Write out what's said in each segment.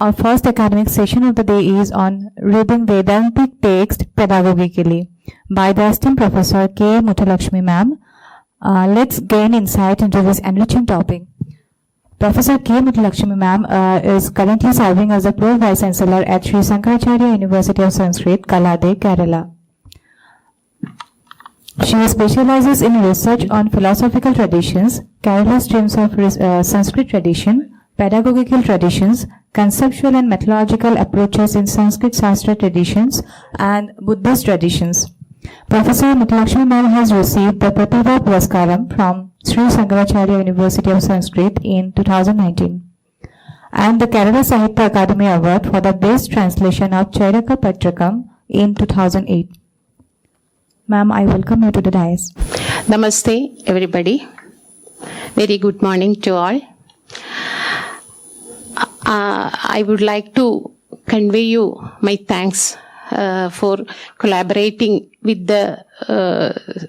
Our first academic session of the day is on reading Vedantic text pedagogically by the esteemed Professor K. Muthulekshmi ma'am. Let's gain insight into this enriching topic. Professor K. Muthulekshmi ma'am is currently serving as the Pro Vice Chancellor at Sri Shankaracharya University of Sanskrit, Kalade, Kerala. She specializes in research on philosophical traditions, Kerala streams of Sanskrit tradition, pedagogical traditions, conceptual and methodological approaches in Sanskrit Shastra traditions, and Buddhist traditions. Professor Muthulekshmi ma'am has received the Pratibha Puraskaram from Sri Shankaracharya University of Sanskrit in 2019 and the Kerala Sahitya Academy Award for the Best Translation of Chairaka Patrakam in 2008. Ma'am, I welcome you to the dais. Namaste, everybody. Very good morning to all. I would like to convey you my thanks for collaborating with the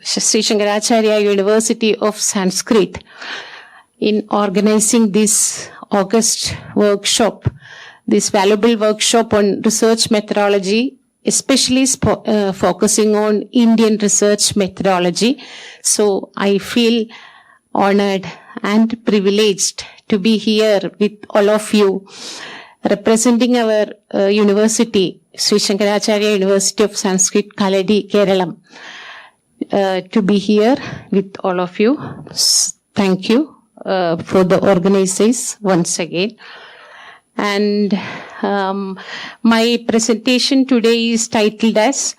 Sri Shankaracharya University of Sanskrit in organizing this August workshop, this valuable workshop on research methodology, especially focusing on Indian research methodology. So I feel honored and privileged to be here with all of you, representing our university, Sri Shankaracharya University of Sanskrit, Kaladi, Kerala, to be here with all of you. Thank you for the organizers once again. And my presentation today is titled as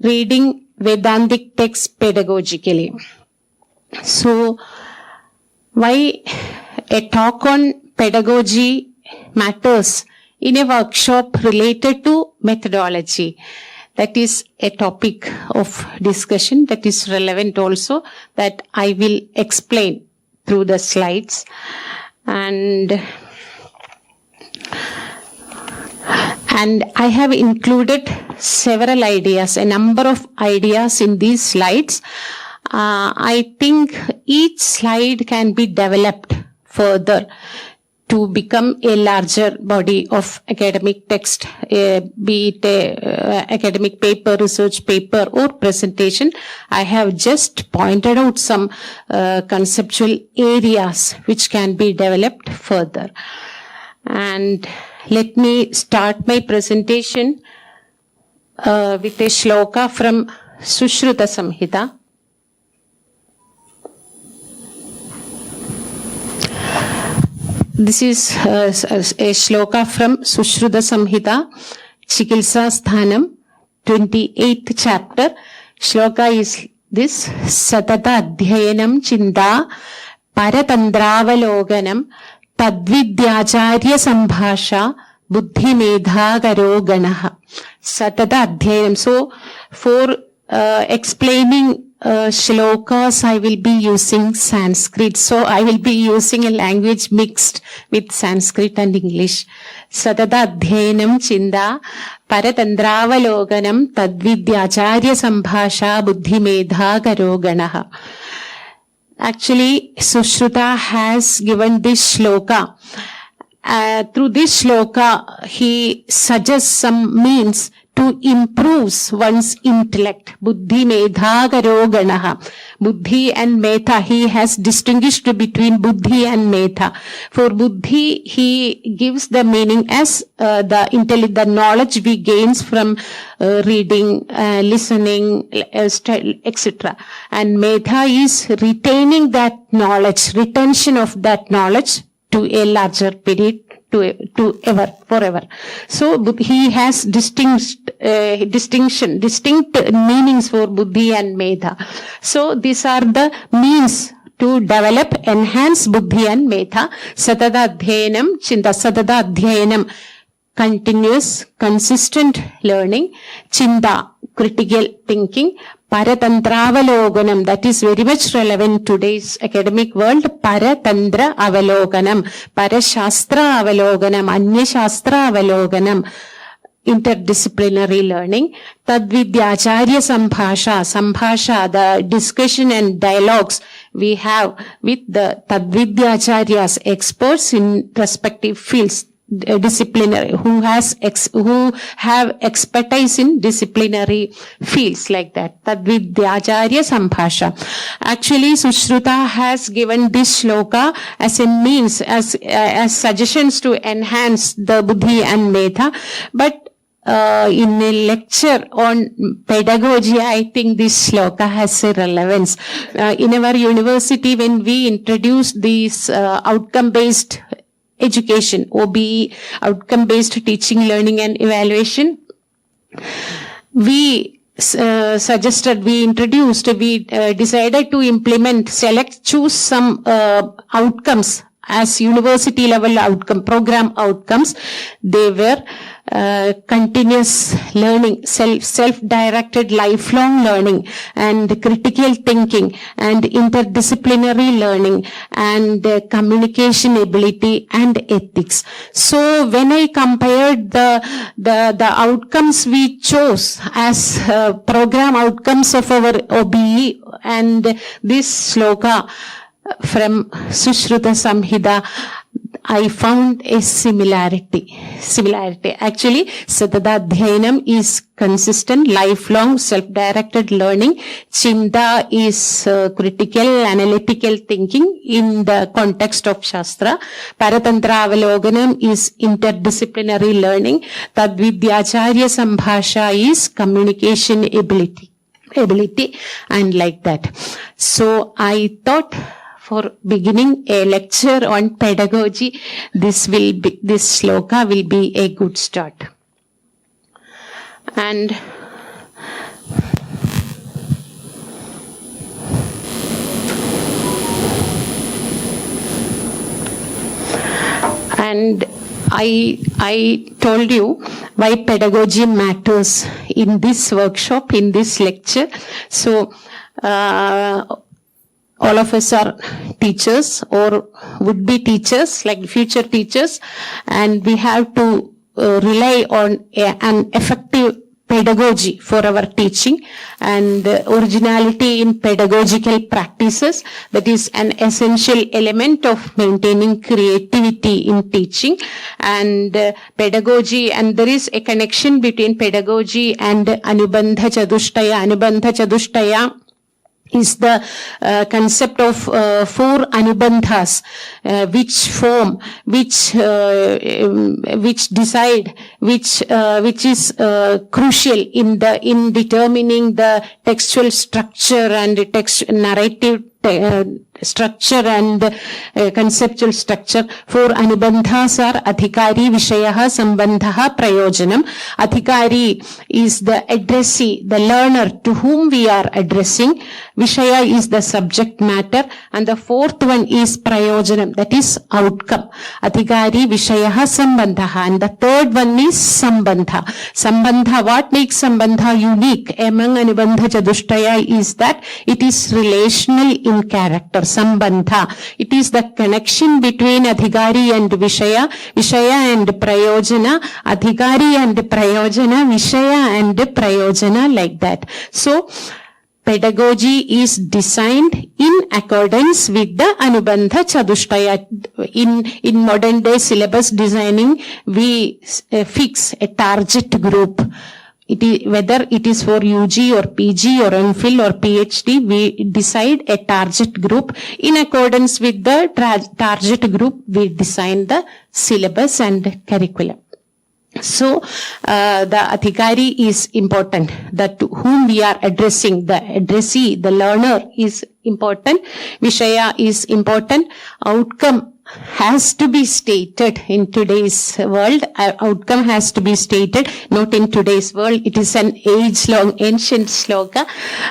Reading Vedantic Text Pedagogically. So, why a talk on pedagogy matters in a workshop related to methodology? That is a topic of discussion that is relevant also, that I will explain through the slides. And I have included several ideas, a number of ideas in these slides. I think each slide can be developed further to become a larger body of academic text, be it a academic paper, research paper or presentation. I have just pointed out some conceptual areas which can be developed further. And let me start my presentation with a shloka from Sushruta Samhita. This is a shloka from Sushruta Samhita, Chikilsa Sthanam, 28th chapter. Shloka is this: Satata Adhyayanam Chinda Paratandravaloganam Tadvidyacharya Sambhasha Buddhi Medha Garo Ganaha. Satata Adhyayanam. So, for explaining shlokas, I will be using Sanskrit. So, I will be using a language mixed with Sanskrit and English. Satata Adhyayanam Chinda Paratandravaloganam Tadvidyacharya Sambhasha Buddhi Medha Garo Ganaha. Actually, Sushruta has given this shloka. Through this shloka, he suggests some means to improve one's intellect. Buddhi medha garo ganaha. Buddhi and metha, he has distinguished between buddhi and metha. For buddhi, he gives the meaning as the knowledge we gains from reading, listening, etc. And metha is retaining that knowledge, retention of that knowledge to a larger period, to ever, forever. So he has distinct meanings for buddhi and medha. So these are the means to develop, enhance buddhi and medha. Satata adhyayanam chinda. Satata adhyayanam, continuous, consistent learning. Chinda, critical thinking. Paratandravaloganam, that is very much relevant today's academic world. Paratandra avaloganam, parashastra avaloganam, anyashastra avaloganam, interdisciplinary learning. Tadvidyacharya sambhasha, sambhasha, the discussion and dialogues we have with the Tadvidyacharyas, experts in respective fields. disciplinary, who have expertise in disciplinary fields like that. Tadvidyacharya Sambhasha. Actually, Sushruta has given this shloka as a means, as suggestions to enhance the buddhi and medha. But in a lecture on pedagogy, I think this shloka has a relevance. In our university, when we introduced these outcome-based education, OBE, outcome-based teaching, learning and evaluation, we decided to implement, choose some outcomes as university level program outcomes. They were continuous learning, self-directed lifelong learning, and critical thinking, and interdisciplinary learning, and communication ability and ethics. So when I compared the outcomes we chose as program outcomes of our OBE and this shloka from Sushruta Samhita, I found a similarity. Actually, Satadadhyanam is consistent, lifelong, self-directed learning. Chinta is critical, analytical thinking in the context of Shastra. Paratantra Avaloganam is interdisciplinary learning. Tadvidyacharya Sambhasha is communication ability, and like that. So I thought, for beginning a lecture on pedagogy, this shloka will be a good start. And I told you why pedagogy matters in this workshop, in this lecture. So, all of us are teachers or would-be teachers, like future teachers, and we have to rely on an effective pedagogy for our teaching, and originality in pedagogical practices, that is an essential element of maintaining creativity in teaching. And pedagogy, and there is a connection between pedagogy and Anubandha Chadushtaya. Anubandha Chadushtaya is the concept of 4 anubandhas, which form, which decide, which is crucial in determining the textual structure and narrative structure and conceptual structure. 4 anubandhas are Adhikari, Vishayaha, Sambandhaha, Prayojanam. Adhikari is the addressee, the learner to whom we are addressing. Vishaya is the subject matter, and the 4th one is Prayojanam, that is outcome. Adhikari, Vishayaha, Sambandhaha, and the 3rd one is Sambandha. Sambandha, what makes Sambandha unique among Anubandha Chadushtaya is that it is relational in character. Sambandha, it is the connection between Adhikari and Vishaya, Vishaya and Prayojana, Adhikari and Prayojana, Vishaya and Prayojana, like that. So, pedagogy is designed in accordance with the Anubandha Chadushtaya. In modern day syllabus designing, we fix a target group. Whether it is for UG or PG or MPhil or PhD, we decide a target group. In accordance with the target group, we design the syllabus and curriculum. So, the Adhikari is important, that to whom we are addressing, the addressee, the learner is important, Vishaya is important, outcome has to be stated in today's world. Outcome has to be stated, not in today's world. It is an age-long, ancient shloka,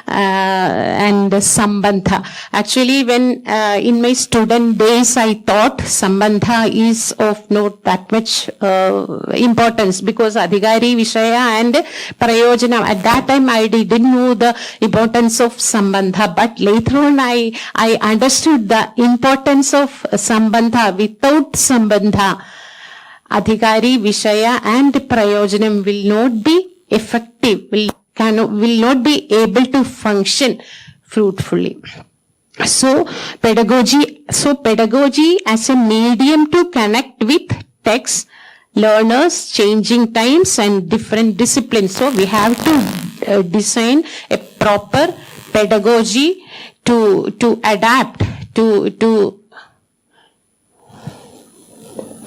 and Sambandha. Actually, when in my student days, I thought Sambandha is of not that much importance, because Adhikari, Vishaya and Prayojana, at that time I didn't know the importance of Sambandha, but later on I understood the importance of Sambandha. Without Sambandha, Adhikari, Vishaya and Prayojanam will not be effective, will not be able to function fruitfully. So pedagogy as a medium to connect with text, learners, changing times, and different disciplines. So we have to design a proper pedagogy to adapt to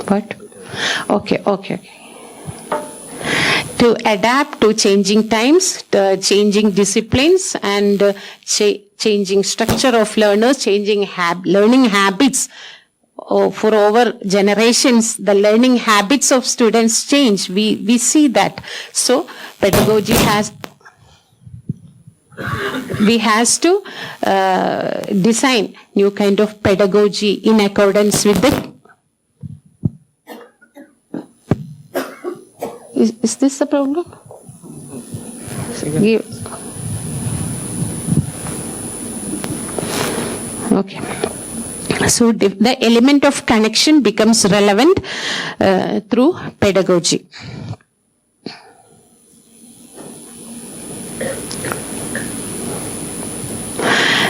what? Okay. To adapt to changing times, changing disciplines, and changing structure of learners, changing learning habits. For over generations, the learning habits of students change. We see that. So pedagogy has to design new kind of pedagogy in accordance with the. Is this the problem? Okay. So the element of connection becomes relevant through pedagogy.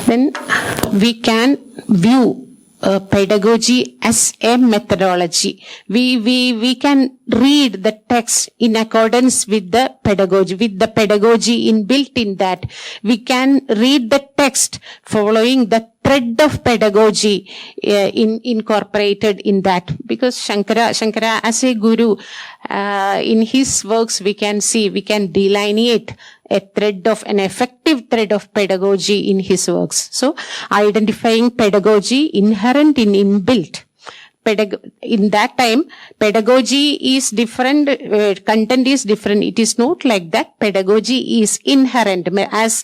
Then we can view pedagogy as a methodology. We can read the text in accordance with the pedagogy inbuilt in that. We can read the text following the thread of pedagogy incorporated in that. Because Shankara as a guru, in his works we can delineate an effective thread of pedagogy in his works. So, identifying pedagogy inherent in inbuilt. In that time, pedagogy is different, content is different. It is not like that. Pedagogy is inherent, as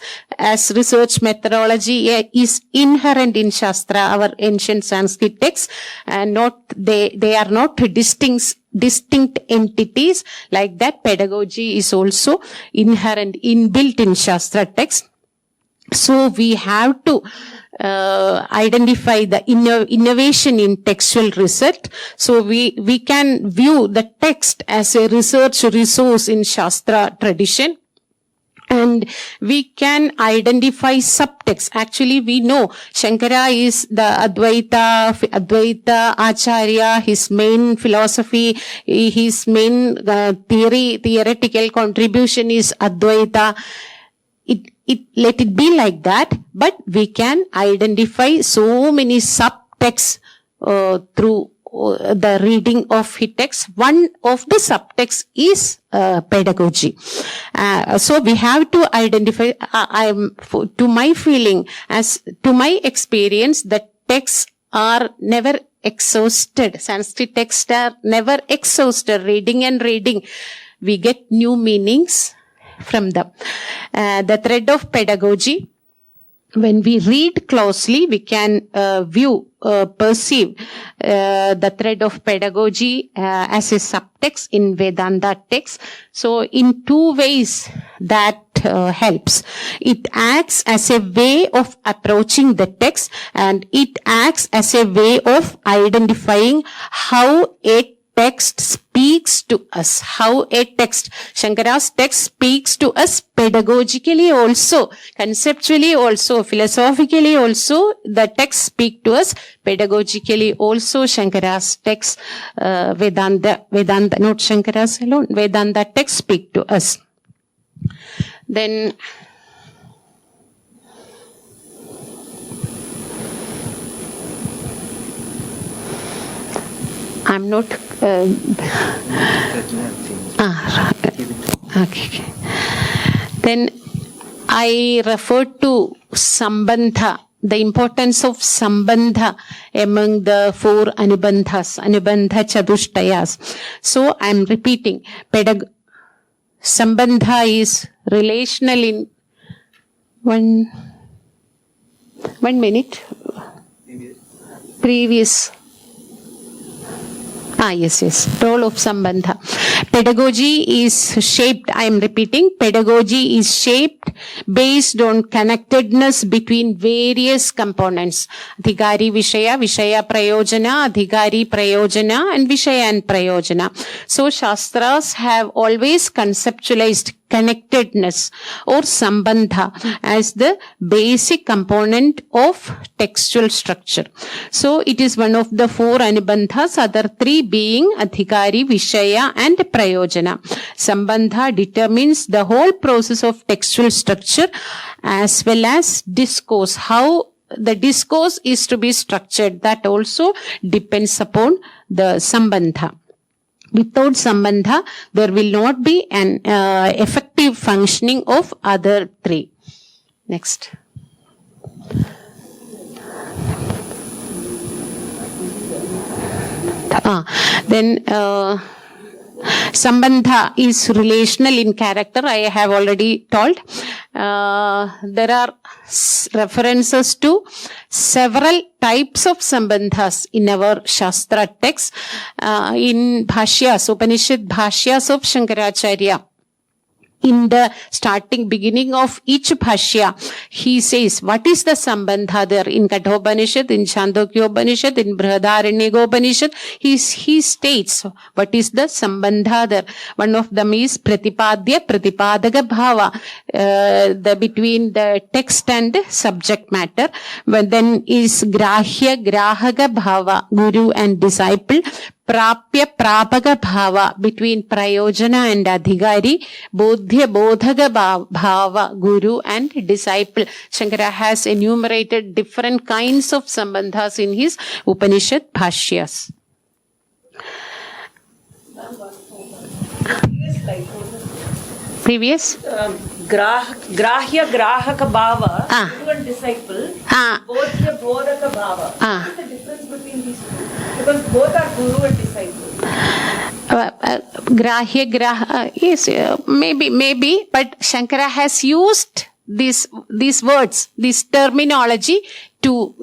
research methodology is inherent in Shastra, our ancient Sanskrit texts, and they are not distinct entities. Like that, pedagogy is also inherent, inbuilt in Shastra text. So we have to identify the innovation in textual research. So we can view the text as a research resource in Shastra tradition. And we can identify subtext. Actually, we know Shankara is the Advaita Acharya, his main philosophy, his main theoretical contribution is Advaita. Let it be like that, but we can identify so many subtexts through the reading of his text. One of the subtexts is pedagogy. So we have to identify, to my feeling, to my experience, the texts are never exhausted. Sanskrit texts are never exhausted. Reading and reading, we get new meanings from them. The thread of pedagogy, when we read closely, we can perceive the thread of pedagogy as a subtext in Vedanta text. So in two ways that helps. It acts as a way of approaching the text, and it acts as a way of identifying how a text speaks to us, Shankara's text speaks to us pedagogically also, conceptually also, philosophically also, the text speak to us pedagogically also. Shankara's text, Vedanta, not Shankara's alone, Vedanta text speak to us. Then, I'm not. Okay. Then I refer to Sambandha, the importance of Sambandha among the four Anubandhas, Anubandha Chatushtayas. So I'm repeating, Sambandha is relational in one minute. Previous. Yes. Role of Sambandha. Pedagogy is shaped, I am repeating, pedagogy is shaped based on connectedness between various components. Adhikari Vishaya, Vishaya Prayojana, Adhikari Prayojana, and Vishaya and Prayojana. So Shastras have always conceptualized connectedness or sambandha as the basic component of textual structure. So it is one of the four anubandhas. Other three being Adhikari, Vishaya and Prayojana. Sambandha determines the whole process of textual structure as well as discourse. How the discourse is to be structured, that also depends upon the Sambandha. Without Sambandha, there will not be an effective functioning of other three. Next. Then Sambandha is relational in character. I have already told. There are references to several types of Sambandhas in our Shastra texts. In Bhashyas, Upanishad Bhashyas of Shankaracharya, in the beginning of each Bhashya, he says, what is the Sambandha there? In Kathopanishad, in Chandogyopanishad, in Brihadaranyaka, he states, what is the Sambandha there? One of them is Pratipadya, Pratipadaga Bhava, between the text and subject matter. But then is Grahya, Grahaga Bhava, Guru and disciple. Prapya Prapaga Bhava, between Prayojana and Adhikari. Bodhya Bodhaga Bhava, Guru and disciple. Shankara has enumerated different kinds of Sambandhas in his Upanishad Bhashyas. Previous? Grahya Grahaka Bhava, Guru and disciple, Bodhya Bodhaka Bhava. What is the difference between these two? Because both are Guru and disciple. Yes, maybe, but Shankara has used these words, this terminology to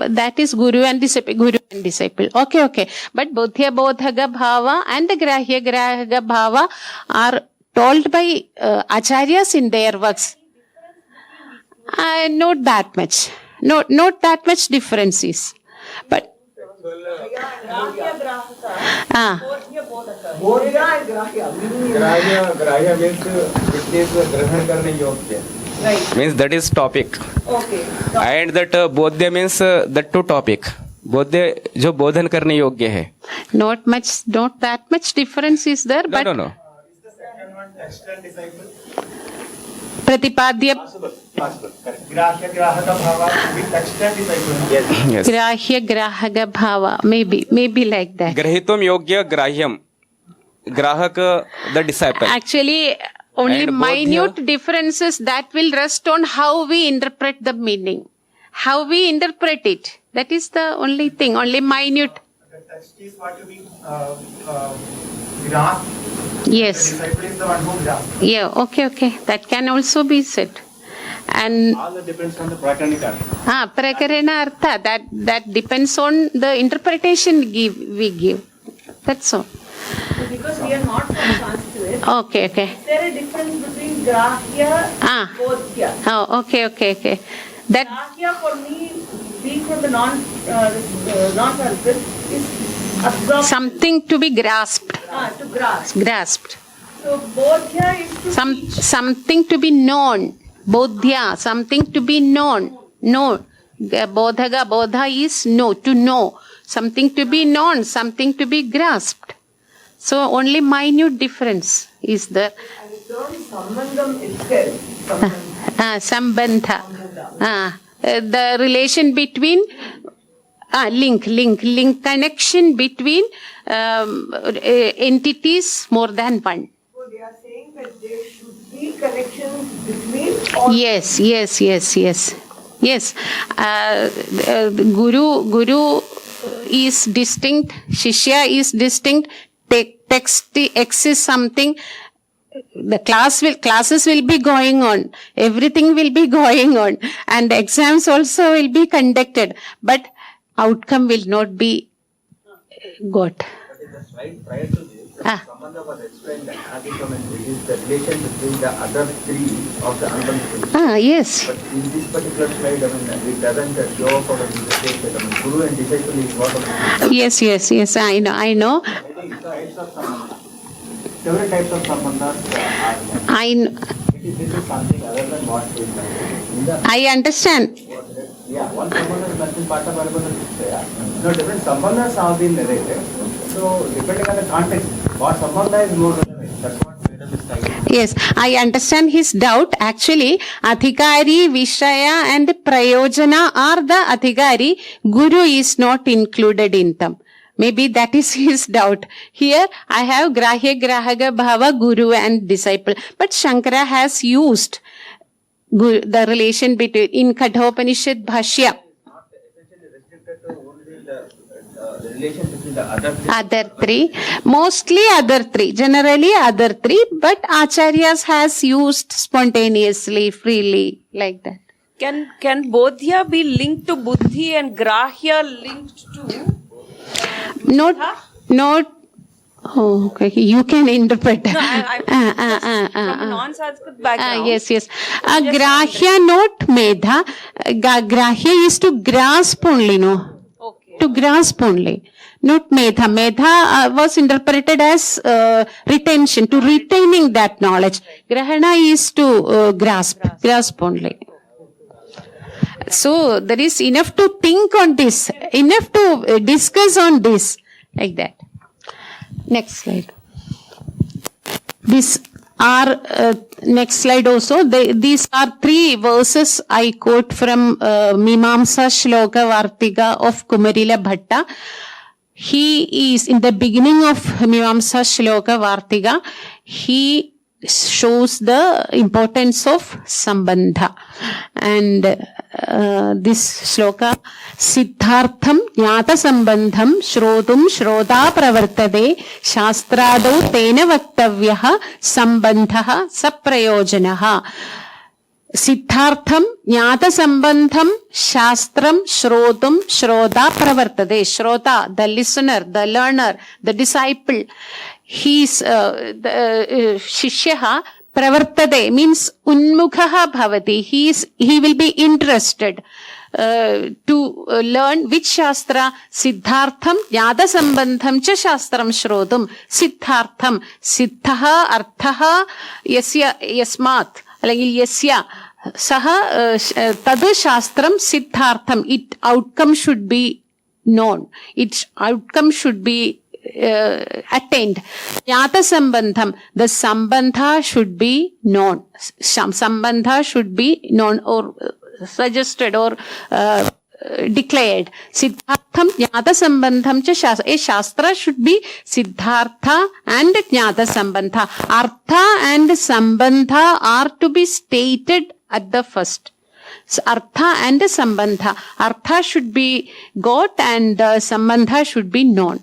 that is Guru and disciple. Okay. But Bodhya Bodhaga Bhava and Grahya Grahaga Bhava are told by acharyas in their works. Not that much. Not that much differences. But Grahya means it is grahan karne yogya. Right. Means that is topic. Okay. And that bodhya means that to topic. bodhya जो बोधन करने योग्य है. Not that much difference is there. But No. Is the second one text and disciple? Pratipadya. Possible. Correct. Grahya Grahaka Bhava with text and disciple. Yes. Grahya Grahaga Bhava. Maybe like that. Grahitum yogya grahyam. Grahak the disciple. Actually, only And minute differences that will rest on how we interpret the meaning. How we interpret it. That is the only thing. Only minute. The text is what to be grasped. Yes. The disciple is the one who grasps. Yeah, okay. That can also be said. And All that depends on the prakaranika. Prakarana Artha, that depends on the interpretation we give. That's all. So because we are not from Sanskrit, Okay. is there a difference between Grahya and Bodhya? Oh, okay. That Grahya for me, being from the non-Sanskrit, is absorbed. something to be grasped. To grasp. Grasped. So Bodhya is to teach. Something to be known. Bodhya, something to be known. No. Bodha is know, to know. Something to be known, something to be grasped. So only minute difference is there. And the term Sambandham itself, Sambandha. The relation between link connection between entities more than one. So they are saying that there should be connections between all. Yes. Guru is distinct, Shishya is distinct, text X is something. The classes will be going on, everything will be going on, and exams also will be conducted, but outcome will not be got. But in the slide prior to this, the Sambandha was explained that it is the relation between the other three of the Anubandha. Yes. But in this particular slide, it doesn't show up over in the state that Guru and disciple is what of the Yes, I know. types of Sambandha. Several types of Sambandhas are there. This is something other than what is in the I understand. one Sambandha is nothing part of Anubandha. No, different Sambandhas have been narrated. So depending on the context, what sambandha is more relevant. That's what Vedam is trying to. Yes, I understand his doubt. Actually, Adhikari, Vishaya and Prayojana are the Adhikari. Guru is not included in them. Maybe that is his doubt. Here I have Grahya, Grahaga, Bhava, Guru and disciple. But Shankara has used the relation between in Kathopanishad Bhashya. Not essentially restricted to only the relation between the Other three, mostly other three, generally other three, but Acharyas has used spontaneously, freely, like that. Can Bodhya be linked to Buddhi and Grahya linked to? Not. Oh, okay. You can interpret. No, I'm from non-Sanskrit background. Yes. Grahya, not Medha. Grahya is to grasp only, no? Okay. To grasp only. Not Medha. Medha was interpreted as retention, to retaining that knowledge. Grahana is to grasp only. So there is enough to think on this, enough to discuss on this, like that. Next slide. Next slide also. These are three verses I quote from Mimamsa Shloka Vartika of Kumarila Bhatta. He is in the beginning of Mimamsa Shloka Vartika. He shows the importance of sambandha, and this shloka, siddhartham jnata sambandham shrotum shrota pravartade shastrado tena vaktavyah sambandhah saprayojanaha. Siddhartham jnata sambandham shastram shrotum shrota pravartade. Shrota, the listener, the learner, the disciple. He's shishyaha pravartade means unmukhaha bhavati. He will be interested to learn which shastra. Siddhartham jnata sambandham cha shastram shrotum. Siddhartham, siddhaha arthaha yasya yasmat alagi yasya saha tadu shastram siddhartham. Its outcome should be known. Its outcome should be attained. Jnata sambandham, the sambandha should be known. Sambandha should be known or suggested or declared. Siddhartham jnata sambandham cha shastra. A shastra should be siddhartha and jnata sambandha. Artha and sambandha are to be stated at the first. So, artha and sambandha. Artha should be got and sambandha should be known.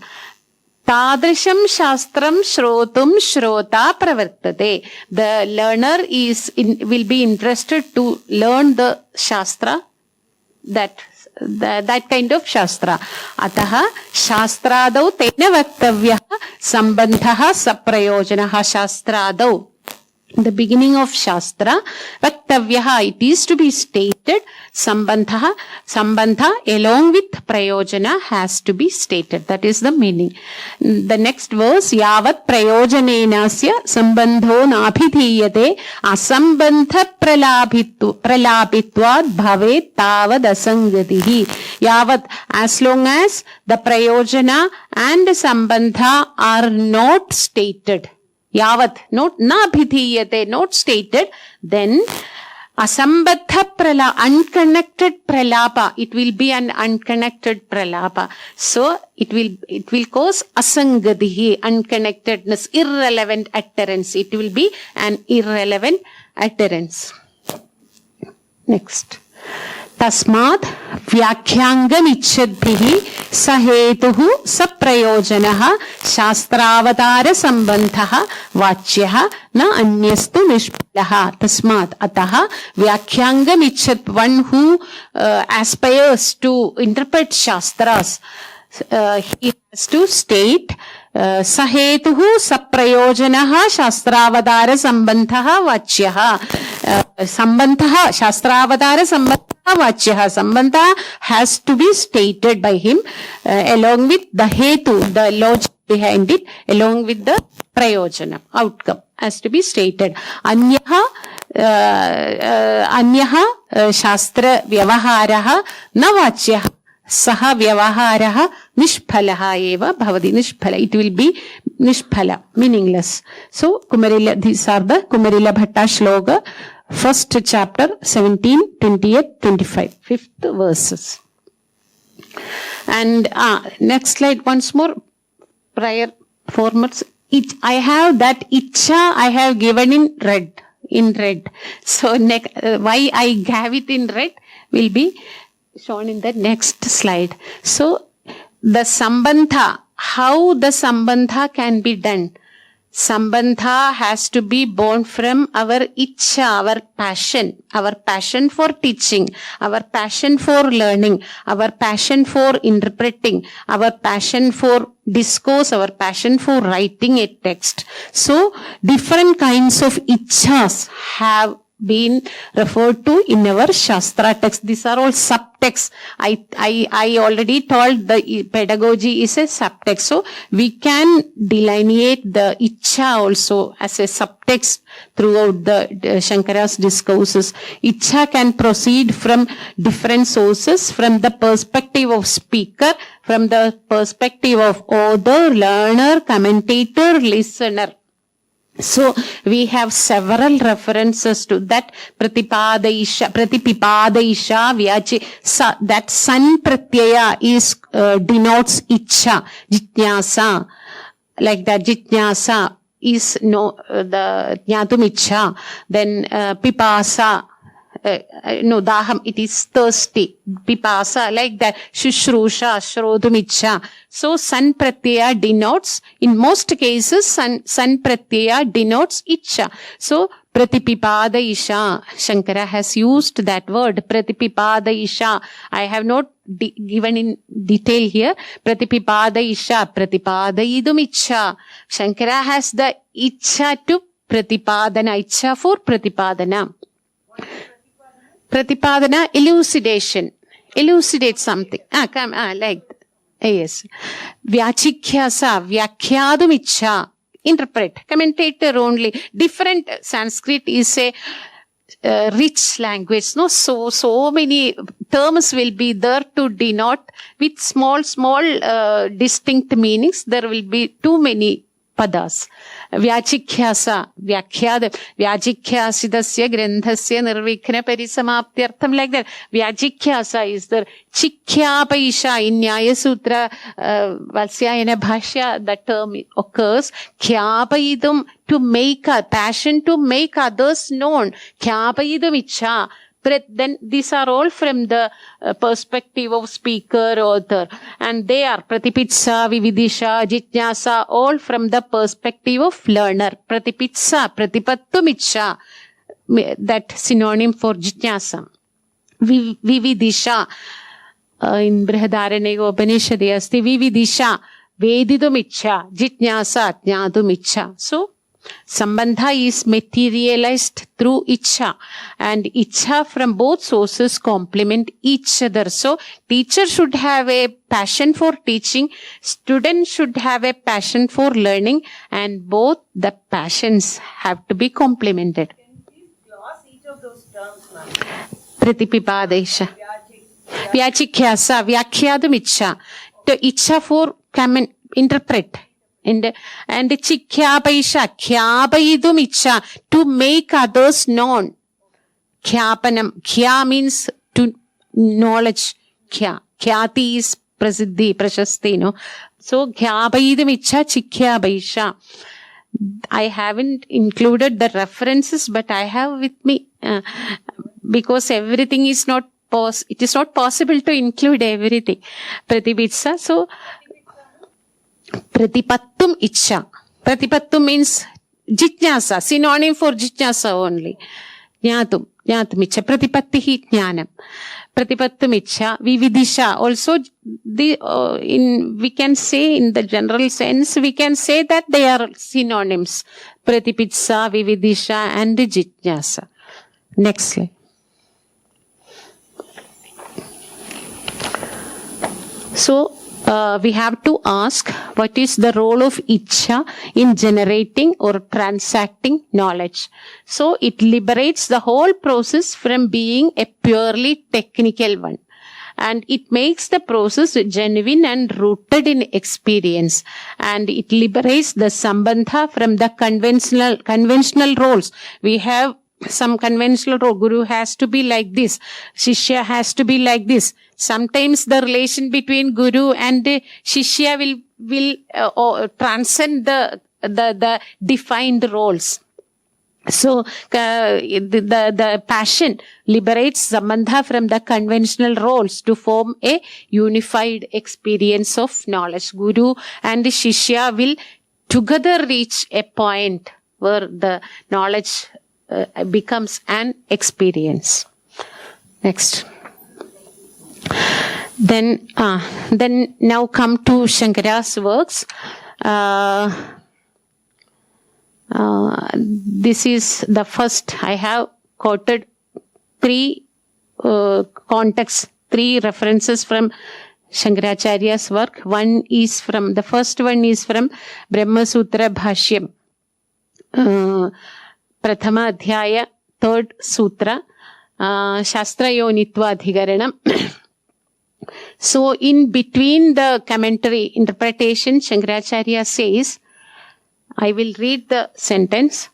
Tadrisham shastram shrotum shrota pravartate. The learner will be interested to learn the shastra, that kind of shastra. Ataha shastradau tena vaktavyah sambandhah saprayojanaha. Shastradau, the beginning of shastra, vaktavyaha, it is to be stated. Sambandha along with prayojana has to be stated. That is the meaning. The next verse, yavat prayojanenasya sambandho nabhidhiyate asambandha pralabitvad bhavet tavad asangatihi. Yavat, as long as the prayojana and sambandha are not stated. Yavat, not nabhidhiyate, not stated, then asambandha unconnected pralapa, it will be an unconnected pralapa. So it will cause asangatihi, unconnectedness, irrelevant utterance. It will be an irrelevant utterance. Next. Tasmat vyakhyangan ichchadbhihi sahetuhu saprayojanaha shastravatara sambandhaha vachyaha na anyastu nishpalaha. Tasmat ataha vyakhyangan ichchad, one who aspires to interpret shastras, he has to state sahetuhu saprayojanaha shastravadara sambandhaha vachyaha. Sambandhaha, shastravadara sambandhaha vachyaha. Sambandha has to be stated by him along with the hetu, the logic behind it, along with the prayojana, outcome has to be stated. Anyaha shastra vyavaharaha na vachyaha. saha vyavaharaha nishphalaha eva bhavati. Nishphala. It will be nishphala, meaningless. So, these are the Kumarila Bhatta Shloka, first chapter, 17, 28, 25, fifth verses. And next slide once more, prior formats. I have that Icha I have given in red. So why I have it in red will be shown in the next slide. So the Sambandha, how the Sambandha can be done. Sambandha has to be born from our Icha, our passion for teaching, our passion for learning, our passion for interpreting, our passion for discourse, our passion for writing a text. So, different kinds of Ichas have been referred to in our Shastra text. These are all subtexts. I already told the pedagogy is a subtext. So we can delineate the Icha also as a subtext throughout the Shankara's discourses. Icha can proceed from different sources, from the perspective of speaker, from the perspective of author, learner, commentator, listener. So we have several references to that. Pratipipada vyachi. That san pratyaya is denotes Icha, jitnyasa. Like that, jitnyasa is the jnatum Icha. Then pipasa. Daham, it is thirsty. Pipasa, like that. Shushrusha, shrodhum Icha. So, san pratyaya denotes, in most cases, san pratyaya denotes Icha. So, pratipipada isha. Shankara has used that word, pratipipada isha. I have not given in detail here. Pratipipada isha, pratipadayidum Icha. Shankara has the Icha to pratipadana, Icha for pratipadana. Pratipadana, elucidation. Elucidate something. Like that. Yes. Vyachikhyasa, vyakhyaadum Icha. Interpret. Commentator only. Different. Sanskrit is a rich language. No, so many terms will be there to denote with small distinct meanings. There will be too many padas. Vyachikhyasa, vyakhyad, vyachikhyasitasya grandhasya nirvikhna parisamaptyartham, like that. Vyachikhyasa is there. Chikhyapaisha in Nyaya Sutra, Valsyayana Bhashya, that term occurs. Khyapaidum, to make a passion to make others known. Khyapaidum Icha. Then these are all from the perspective of speaker, author. And they are pratipitsa, vividisha, jitnyasa, all from the perspective of learner. Pratipitsa, pratipattum Icha, that synonym for jitnyasa. Vividisha, in Brihadaranyaka Upanishadi asti, vividisha, vedidum Icha, jitnyasa, jnadum Icha. So, Sambandha is materialized through Icha, and Icha from both sources complement each other. So, teacher should have a passion for teaching, student should have a passion for learning, and both the passions have to be complemented. Can you please gloss each of those terms, ma'am? Pratipipadesha. Vyachikhyasa, vyakhyadum Icha. To Icha for interpret. And chikhyapaisha, khyapaidum Icha, to make others known. Khyapanam, khya means to knowledge. Khyati is prasiddhi, prashasti, no. So, khyapaidum Icha, chikhyapaisha. I haven't included the references, but I have with me, because everything is not it is not possible to include everything. Pratipitsa, so, Pratipattum Icha. Pratipattum means jitnyasa, synonym for jitnyasa only. Jnatum Icha. Pratipattihi jnanam. Pratipattum Icha. Vividisha. Also, we can say in the general sense, we can say that they are synonyms. Pratipitsa, Vividisha and jitnyasa. Next slide. So, we have to ask, what is the role of Icha in generating or transacting knowledge? So, it liberates the whole process from being a purely technical one. and it makes the process genuine and rooted in experience, and it liberates the sambandha from the conventional roles. We have some conventional role. Guru has to be like this, Shishya has to be like this. Sometimes the relation between Guru and Shishya will transcend the defined roles. So the passion liberates Sambandha from the conventional roles to form a unified experience of knowledge. Guru and Shishya will together reach a point where the knowledge becomes an experience. Next. Then now come to Shankara's works. This is the first. I have quoted three contexts, three references from Shankaracharya's work. The first one is from Brahma Sutra Bhashyam, Prathama Adhyaya, third Sutra, Shastra Yonitva Adhigaranam. So in between the commentary interpretation, Shankaracharya says, I will read the sentence.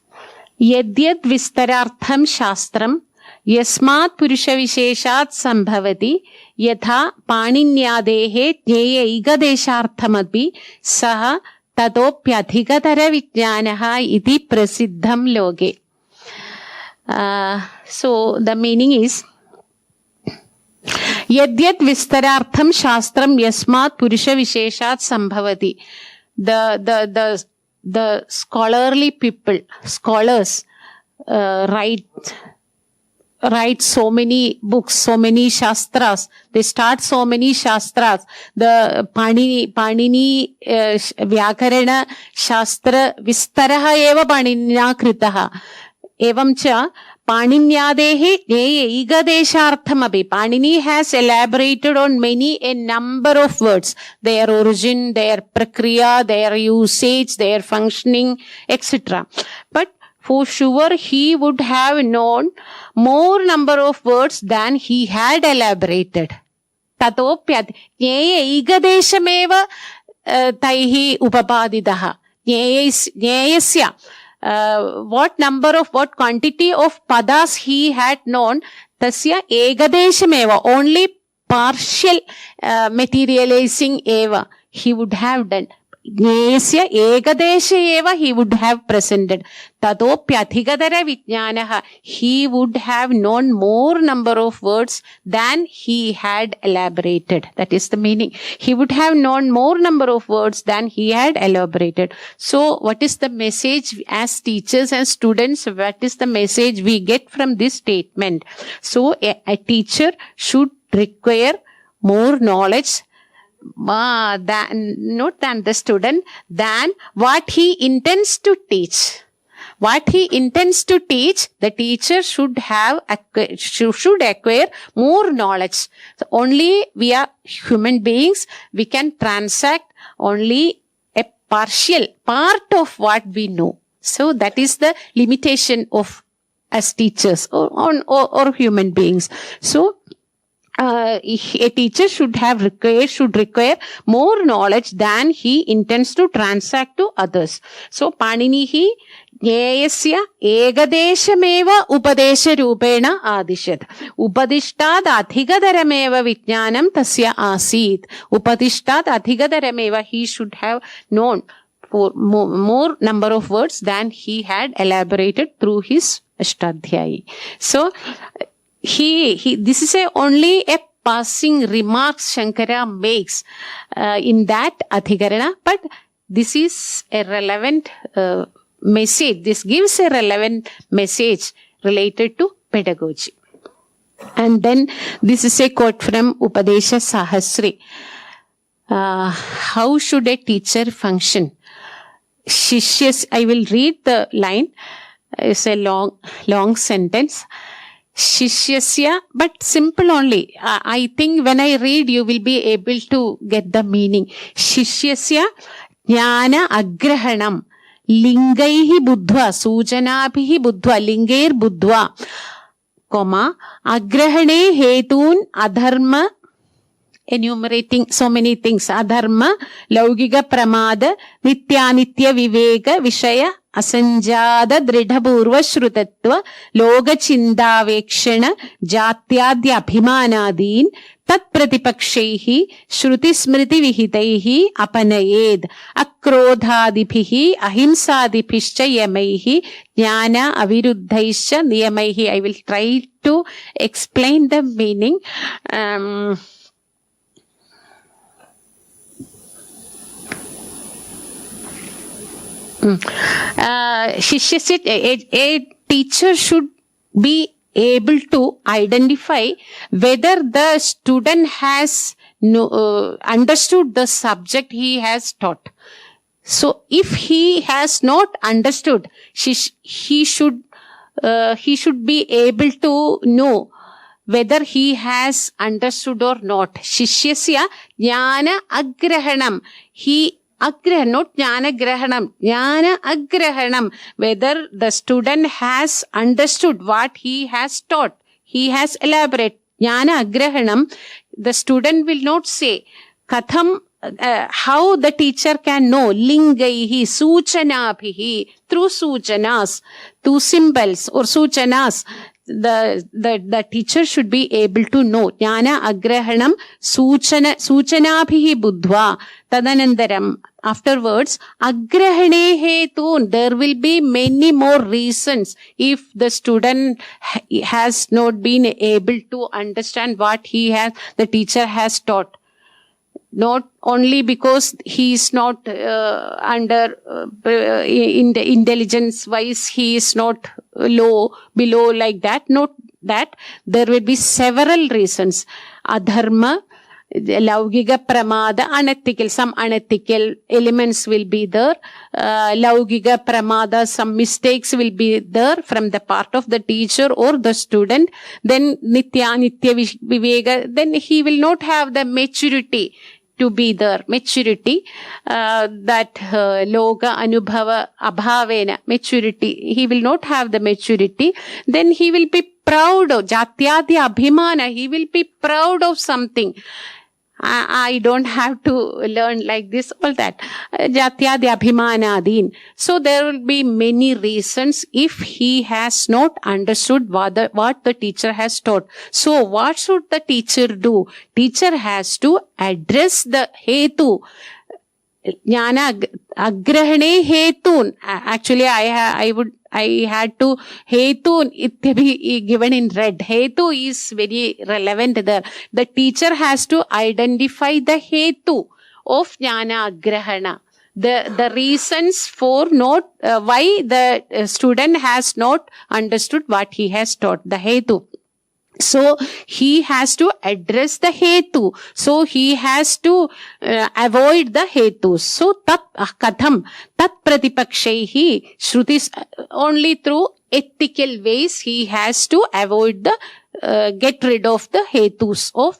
Yadyad vistarartham shastram yasmat purusha visheshat sambhavati yatha paninyadehe jneye igadesharthamadbi saha tatopyadhigatara vijnanaha iti prasiddham loge. So the meaning is, Yadyad vistarartham shastram yasmat purusha visheshat sambhavati. The scholarly people, scholars, write so many books, so many shastras. They start so many shastras. The Panini Vyakarana Shastra Vistaraha eva Paninina Kritaha. Evam cha Paninyadehi Jneye Igadesharthamabi. Panini has elaborated on a number of words. Their origin, their prakriya, their usage, their functioning, etc. But for sure he would have known more number of words than he had elaborated. Tatopyad Jneye Igadeshameva Taihi Upapadidaha. Jneyasya. What quantity of padas he had known, tasya egadeshameva, only partial materializing eva he would have done. Jneyasya egadesha eva he would have presented. Tadopyadhigadara vijnanaha, he would have known more number of words than he had elaborated. That is the meaning. He would have known more number of words than he had elaborated. So what is the message as teachers and students? What is the message we get from this statement? So a teacher should require more knowledge not than the student, than what he intends to teach. What he intends to teach, the teacher should acquire more knowledge. So only we are human beings, we can transact only a partial part of what we know. So that is the limitation of as teachers or human beings. So a teacher should require more knowledge than he intends to transact to others. So Paninihi Jneyasya egadeshameva upadesha rupena adishat. Upadishtad adhigadarameva vijnanam tasya asit. Upadishtad adhigadarameva, he should have known for more number of words than he had elaborated through his Ashtadhyayi. So this is only a passing remarks Shankara makes in that Adhikarana, but this is a relevant message. This gives a relevant message related to pedagogy. And then this is a quote from Upadesha Sahasri. How should a teacher function? Shishyas, I will read the line. It's a long sentence. Shishyasya, but simple only. I think when I read, you will be able to get the meaning. Shishyasya jnana agrahanam lingaihi buddhva sujanabhihi buddhva lingair buddhva, agrahane hetun adharma enumerating so many things. Adharma, Laugika Pramada, Nityanitya Viveka, Vishaya, Asanjada, Dridhabhurva Shrutatva, Loga Chindavekshana, Jatyadya Abhimanadin, Tat Pratipakshehi, Shruti Smriti Vihitaihi, Apanayed, Akrodhadiphihi, Ahimsadiphischa Yamaihi, Jnana Aviruddhaischa Niyamaihi. I will try to explain the meaning. A teacher should be able to identify whether the student has understood the subject he has taught. So if he has not understood, he should be able to know whether he has understood or not. Shishyasya jnana agrahanam. Not jnana grahanam. Jnana agrahanam. Whether the student has understood what he has taught. He has elaborated. Jnana agrahanam. The student will not say, Katham, how the teacher can know. Lingaihi, suchanabhihi. Through suchanas, through symbols or suchanas. The teacher should be able to know. Jnana agrahanam suchanabhihi buddhva. Tadanandaram. Afterwards, agrahane hetun. There will be many more reasons if the student has not been able to understand what the teacher has taught. Not only because he is not in the intelligence wise, he is not below like that. Not that. There will be several reasons. Adharma, Laugika Pramada, unethical. Some unethical elements will be there. Laugika Pramada, some mistakes will be there from the part of the teacher or the student. Then Nitya Viveka, then he will not have the maturity to be there. Maturity, that Loga Anubhava Abhavena, maturity. He will not have the maturity. Then he will be proud of Jatyadya Abhimana. He will be proud of something. I don't have to learn like this, all that. Jatyadya Abhimanadin. So there will be many reasons if he has not understood what the teacher has taught. So what should the teacher do? Teacher has to address the hetu. Jnana agrahane hetun. Actually, I had to hetu be given in red. Hetu is very relevant there. The teacher has to identify the hetu of jnana agrahana. The reasons for not why the student has not understood what he has taught. The hetu. So he has to address the hetu. So he has to avoid the hetus. So katham tat pratipakshehi shrutis, only through ethical ways he has to avoid get rid of the hetus of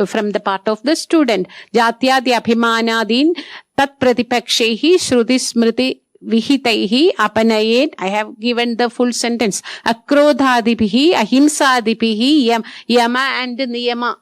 from the part of the student. Jatyadya abhimanadin tat pratipakshehi shruti smriti Vihitaihi apanayet. I have given the full sentence. Akrodhadiphihi, ahimsadiphihi, yama and niyama.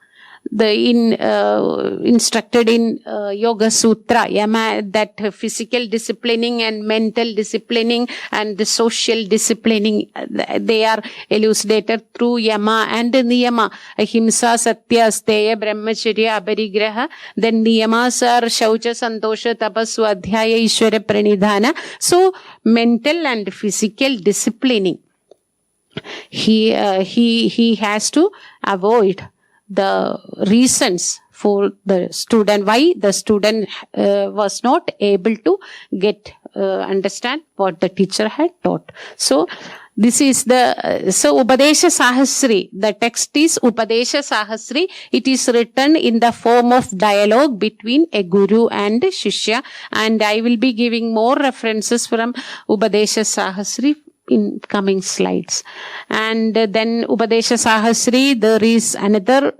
Instructed in Yoga Sutra, yama, that physical disciplining and mental disciplining and the social disciplining, they are elucidated through yama and niyama. Ahimsa, satya, steya, brahmacharya, abharigraha. Then niyamas are shaucha, santosha, tapassu, adhyaya, ishvara, pranidhana. So mental and physical disciplining. He has to avoid the reasons for the student, why the student was not able to understand what the teacher had taught. So this is Upadesha Sahasri. The text is Upadesha Sahasri. It is written in the form of dialogue between a guru and a shishya, and I will be giving more references from Upadesha Sahasri in coming slides. And then Upadesha Sahasri, there is another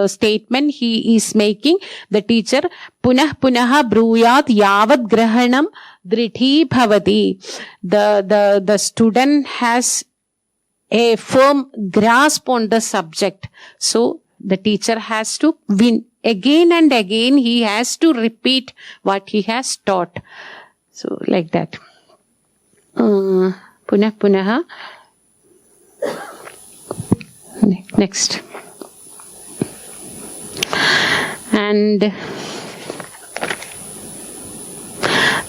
statement he is making. The teacher, punah punaha bruyat yavat grahanam dridhi bhavati. The student has a firm grasp on the subject. So The teacher has to win. Again and again, he has to repeat what he has taught. So, like that. Punah Punaha. Next. And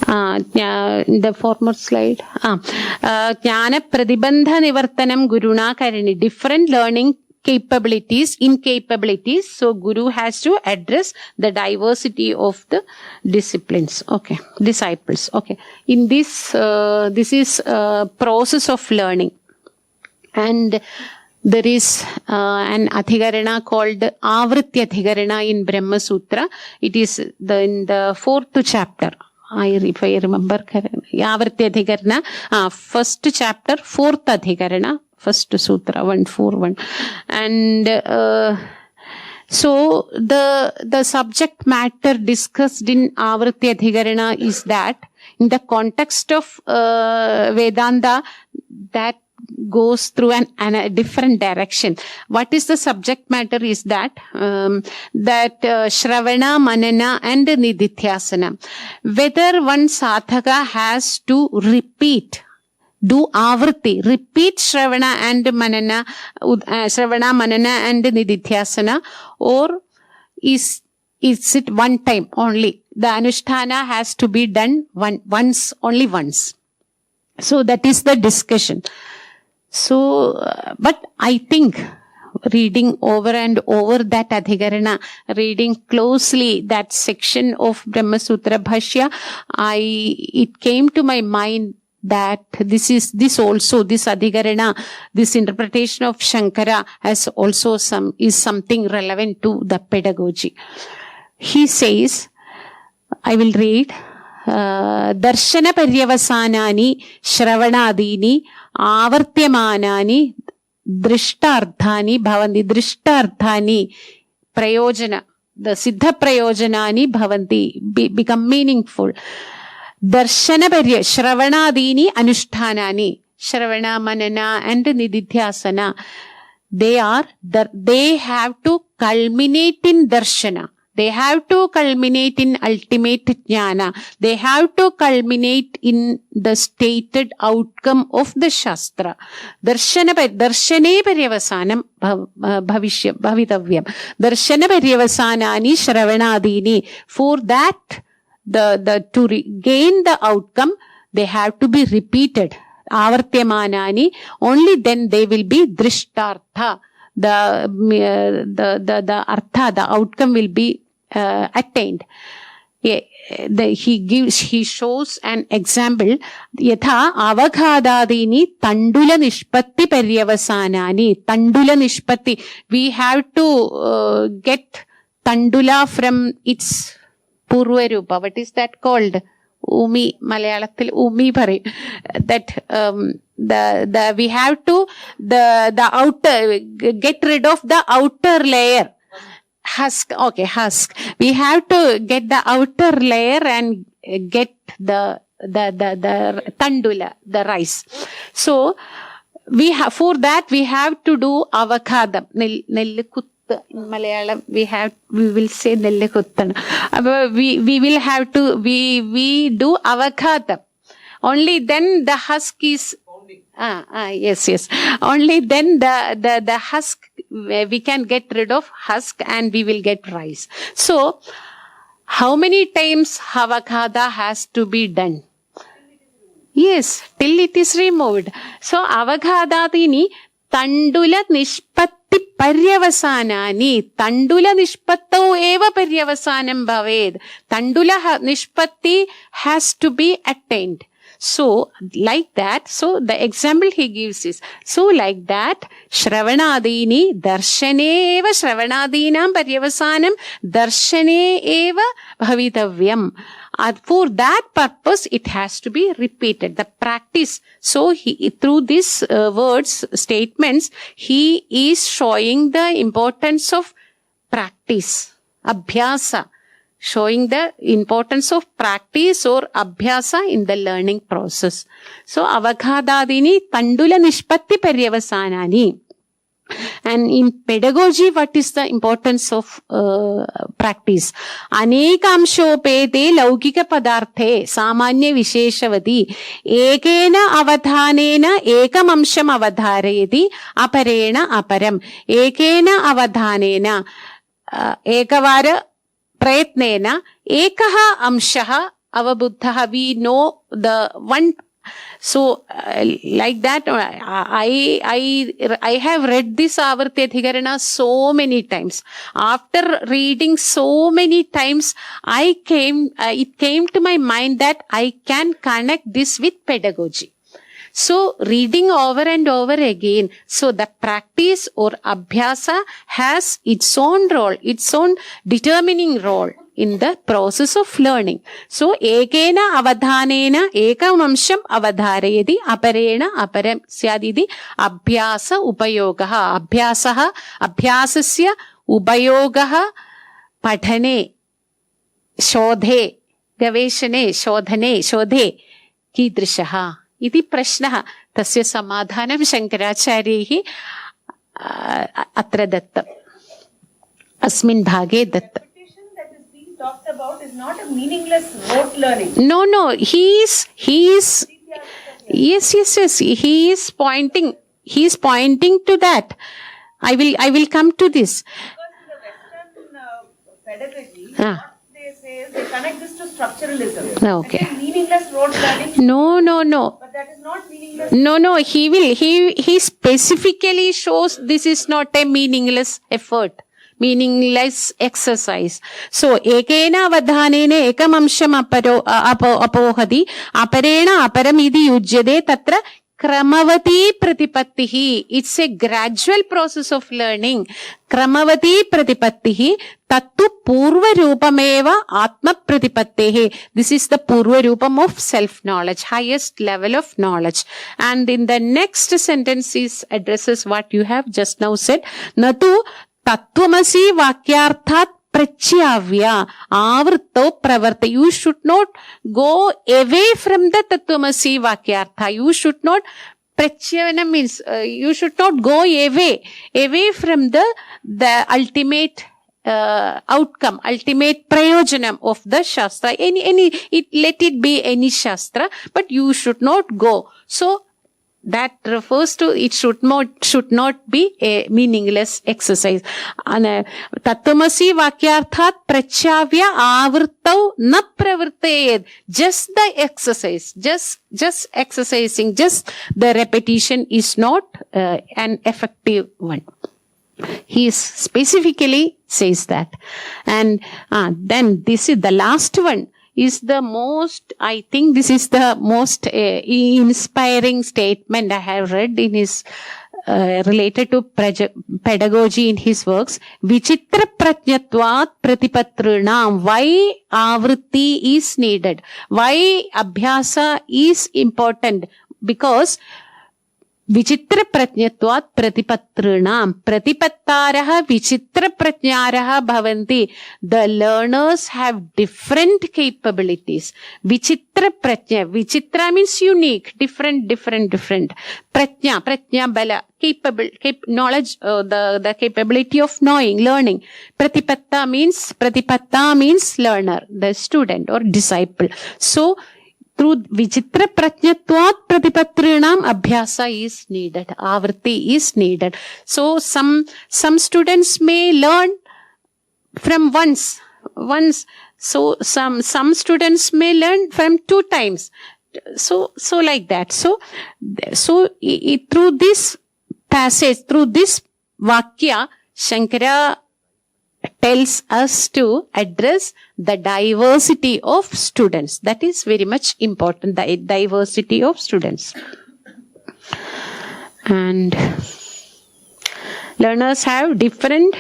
the former slide. Jnana Pradibandha Nivartanam Guruna Karani. Different learning capabilities, incapabilities. So Guru has to address the diversity of the disciplines. Okay, disciples. Okay, in this, this is a process of learning, and there is an Adhikarana called Avritya Adhikarana in Brahma Sutra. It is in the 4th chapter. If I remember correctly, Avritya Adhikarana, first chapter, 4th Adhikarana. First Sutra, 141. And so the subject matter discussed in Avritya Adhikarana is that in the context of Vedanta, that goes through a different direction. What is the subject matter is that Shravana, Manana and Nididhyasana. Whether one sadhaka has to repeat, do avriti, repeat Shravana and Manana, Shravana, Manana and Nididhyasana, or is it one time only? The Anushtana has to be done once, only once. So that is the discussion. So, but I think reading over and over that Adhikarana, reading closely that section of Brahma Sutra Bhashya, it came to my mind that this Adhikarana, this interpretation of Shankara is something relevant to the pedagogy. He says, I will read, Darshana Paryavasanani Shravanadini Avartyamanani Drishtarthani Bhavanti Drishtarthani Prayojana, the Siddha Prayojanani Bhavanti, become meaningful. Darshana Parya, Shravanadini Anushtanani, Shravana, Manana and Nididhyasana, they have to culminate in Darshana. They have to culminate in ultimate jnana. They have to culminate in the stated outcome of the Shastra. Darshane Paryavasanam Bhavitavyam. Darshana Paryavasanani Shravanadini. For that, to gain the outcome, they have to be repeated. Avartyamanani, only then they will be drishtartha. The artha, the outcome will be attained. He shows an example. Yatha avaghadadini tandula nishpatti paryavasanani. Tandula nishpatti. We have to get tandula from its Purvarupa. What is that called? Umi, Malayalathil Umi Pari. That we have to the outer, get rid of the outer layer. Husk. Okay, husk. We have to get the outer layer and get the tandula, the rice. So for that we have to do avakadam. Nellukuttu in Malayalam we will say nellukuttan. We will have to we do avakadam. Only then the husk is yes. Only then the husk, we can get rid of husk and we will get rice. So, how many times avakada has to be done? Yes, till it is removed. So, avakadadini tandula nishpatti paryavasanani. Tandula nishpattau eva paryavasanam bhaved. Tandula nishpatti has to be attained. So, like that, so the example he gives is, so like that, Shravanadini, Darshane eva Shravanadinam Paryavasanam, Darshane eva Bhavitavyam. For that purpose, it has to be repeated, the practice. So, through these words, statements, he is showing the importance of practice, abhyasa. Showing the importance of practice or abhyasa in the learning process. So, avaghadadini tandula nishpatti paryavasanani. And in pedagogy, what is the importance of practice? Anekamshopete laukika padarthe samanya visheshavati ekena avadhanena ekamamsham avadharayati aparena aparam. Ekena avadhanena ekavara prayatnena ekaha amshaha avabuddhaha. We know the one. So, like that, I have read this Avarti Adhikarana so many times. After reading so many times, it came to my mind that I can connect this with pedagogy. So, reading over and over again, so the practice or abhyasa has its own role, its own determining role in the process of learning. So, ekena avadhanena ekamamsham avadharayati aparena aparam syaditi abhyasa upayogaha. Abhyasasya upayogaha padhane shodhe gaveshane shodhe कीदृशः इति प्रश्नः. तस्य समाधानं शङ्कराचार्यैः अत्र दत्तम्, अस्मिन् भागे दत्तम्. That is being talked about is not a meaningless rote learning. No, he is yes, he is pointing to that. I will come to this. Because in the Western pedagogy, what they say is they connect this to structuralism. Okay. That is meaningless rote learning. No. But that is not meaningless. No, he specifically shows this is not a meaningless effort, meaningless exercise. So, ekena avadhanena ekamamsham apohati aparena aparam idi yujyade tatra kramavati pratipattihi. It's a gradual process of learning. Kramavati pratipattihi tattu purva rupameva atma pratipattehe. This is the purva rupam of self-knowledge, highest level of knowledge. And in the next sentence addresses what you have just now said. Natu tattvamasi vakyarthat prachyavya avrto pravarta. You should not go away from the tattvamasi vakyartha. You should not prachyavana means you should not go away from the ultimate outcome, ultimate prayojanam of the shastra. Let it be any shastra, but you should not go. So that refers to it should not be a meaningless exercise. Tattvamasi vakyarthat prachyavya avrtau na pravartayed. Just the exercise, just exercising, just the repetition is not an effective one. He specifically says that. And then this is the last one. Is the most, I think this is the most inspiring statement I have read in his related to pedagogy in his works. Vichitra prajnatvat pratipatrinam. Why avritti is needed? Why abhyasa is important? Because विचित्र प्रज्ञत्वात् प्रतिपत्तॄणां प्रतिपत्तारः विचित्र प्रज्ञारः भवन्ति. The learners have different capabilities. विचित्र प्रज्ञा, विचित्र means unique, different. Pragya bala, capable, knowledge, the capability of knowing, learning. Pratipatta means learner, the student or disciple. So through vichitra prajnatvat pratipatrinam abhyasa is needed, avrti is needed. So some students may learn from once. So some students may learn from 2 times. So like that. So through this passage, through this vakya, Shankara tells us to address the diversity of students. That is very much important, the diversity of students. And learners have different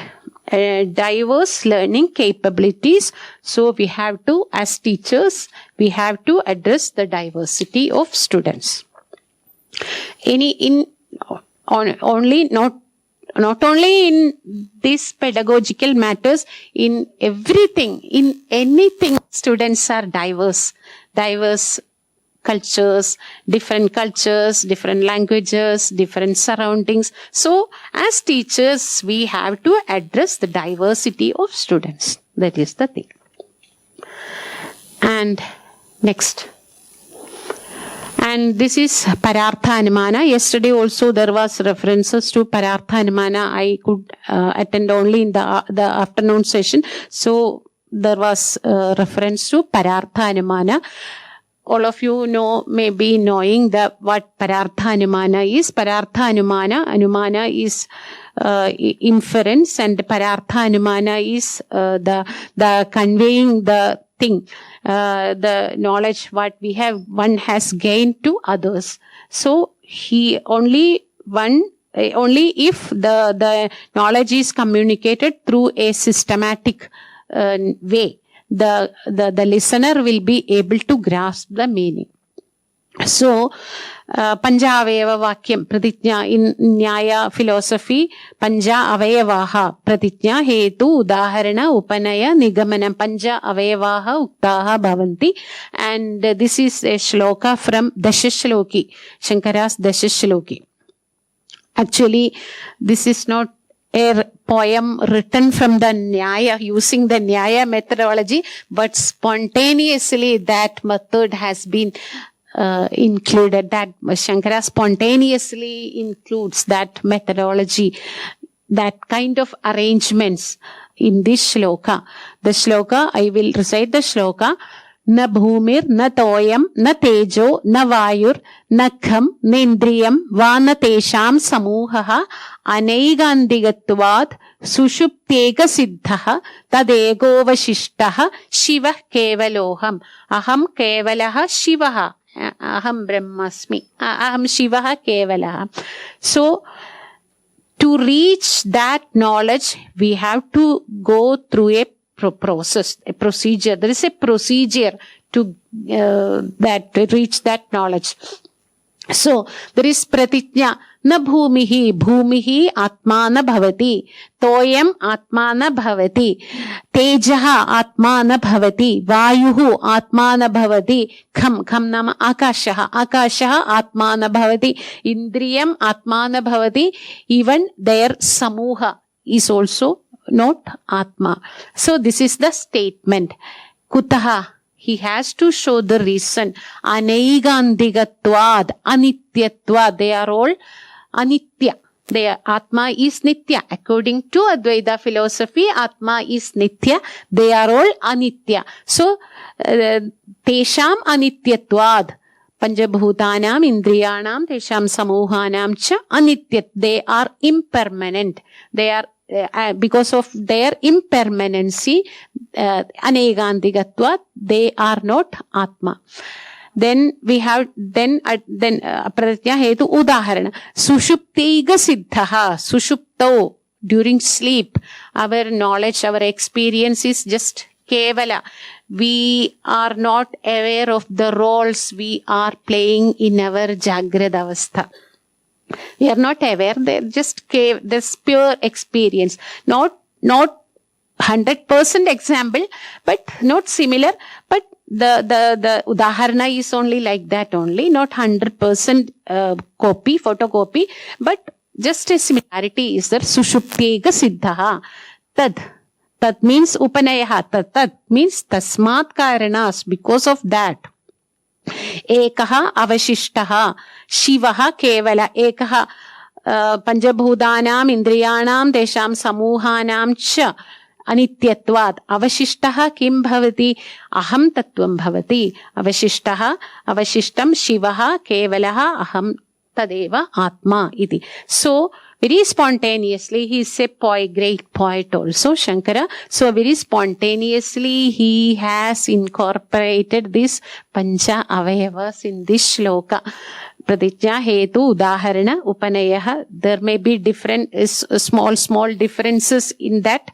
diverse learning capabilities. So we have to, as teachers, we have to address the diversity of students. Not only in these pedagogical matters, in everything, in anything, students are diverse cultures, different languages, different surroundings. So as teachers, we have to address the diversity of students. That is the thing. And next. And this is Parartha Anumana. Yesterday also there was references to Parartha Anumana. I could attend only in the afternoon session. So there was reference to Parartha Anumana. All of you know, may be knowing that what Parartha Anumana is. Parartha Anumana is inference, and Parartha Anumana is the conveying the thing, the knowledge what one has gained to others. So only if the knowledge is communicated through a systematic way, the listener will be able to grasp the meaning. So, Panja Avayava Vakyam Pratijna in Nyaya philosophy, Panja Avayavaha Pratijna Hetu Udaharana Upanaya Nigamanam Panja Avayavaha Uktaha Bhavanti. And this is a shloka from Dashashloki, Shankara's Dashashloki. Actually, this is not a poem written from the Nyaya, using the Nyaya methodology, but spontaneously that method has been included. That Shankara spontaneously includes that methodology, that kind of arrangements in this shloka. The shloka, I will recite the shloka. Na bhumir, na toyam, na tejo, na vayur, na kham, na indriyam, va na tesham samuhaha, anaigandigatvad, sushupteka siddhaha, tadego vasishtaha, shivah kevaloham, aham kevalaha shivaha, aham brahmasmi, aham shivaha kevalaha. So, to reach that knowledge, we have to go through a process, a procedure. There is a procedure to reach that knowledge. So, there is pratijna. Na bhumihi atmana bhavati. Toyam atmana bhavati. Tejaha atmana bhavati. Vayuhu atmana bhavati. Kham nama akashaha atmana bhavati. Indriyam atmana bhavati. Even their samuha is also not Atma. So this is the statement. Kutaha. He has to show the reason. Anaigandigatvad, anityatvad. They are all anitya. Their Atma is nitya. According to Advaita philosophy, Atma is nitya. They are all anitya. So, tesham anityatvad. Panjabhutanam, indriyanam, tesham samuhanam cha anityat. They are impermanent. They are because of their impermanency, anaigandigatvat, they are not Atma. Then we have, pratya hetu udaharana. Sushupteiga siddhaha, sushupto, during sleep, our knowledge, our experience is just kevala. We are not aware of the roles we are playing in our Jagrada Avastha. We are not aware, they're just this pure experience. Not 100% example, but not similar, but the udaharana is only like that only, not 100% photocopy, but just a similarity is there. Sushuptega siddhaha. Tad means upanayaha. Tad means tasmat karanas, because of that. Ekaha avashishtaha, shivaha kevala. Ekaha panjabhudanam, indriyanam, tesham samuhanam cha anityatvat. Avashishtaha kim bhavati? Aham tattvam bhavati. Avashishtaha, avashishtam shivaha kevalaha aham tadeva atma iti. So, very spontaneously, he is a great poet also, Shankara. So, very spontaneously, he has incorporated this Pancha Avayavas in this shloka. Pratijna hetu udaharana upanayaha. There may be different, small differences in that.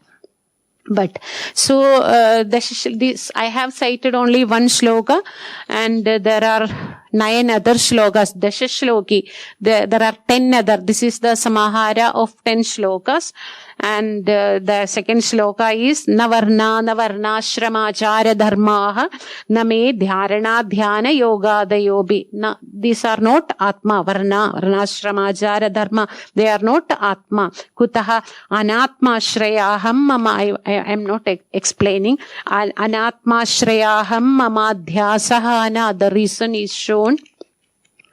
But, so, this, I have cited only one shloka, and there are 9 other shlokas, Dasha Shloki. There are 10 other. This is the Samahara of 10 shlokas. And the second shloka is Navarna Navarnashramachara Dharmaha Name Dhyarana Dhyana Yoga Dayobi. These are not Atma. Varnashramachara Dharma. They are not Atma. Kutaha Anatma Shrayaham Mama. I am not explaining. Anatma Shrayaham Mama Dhyasahana. The reason is shown.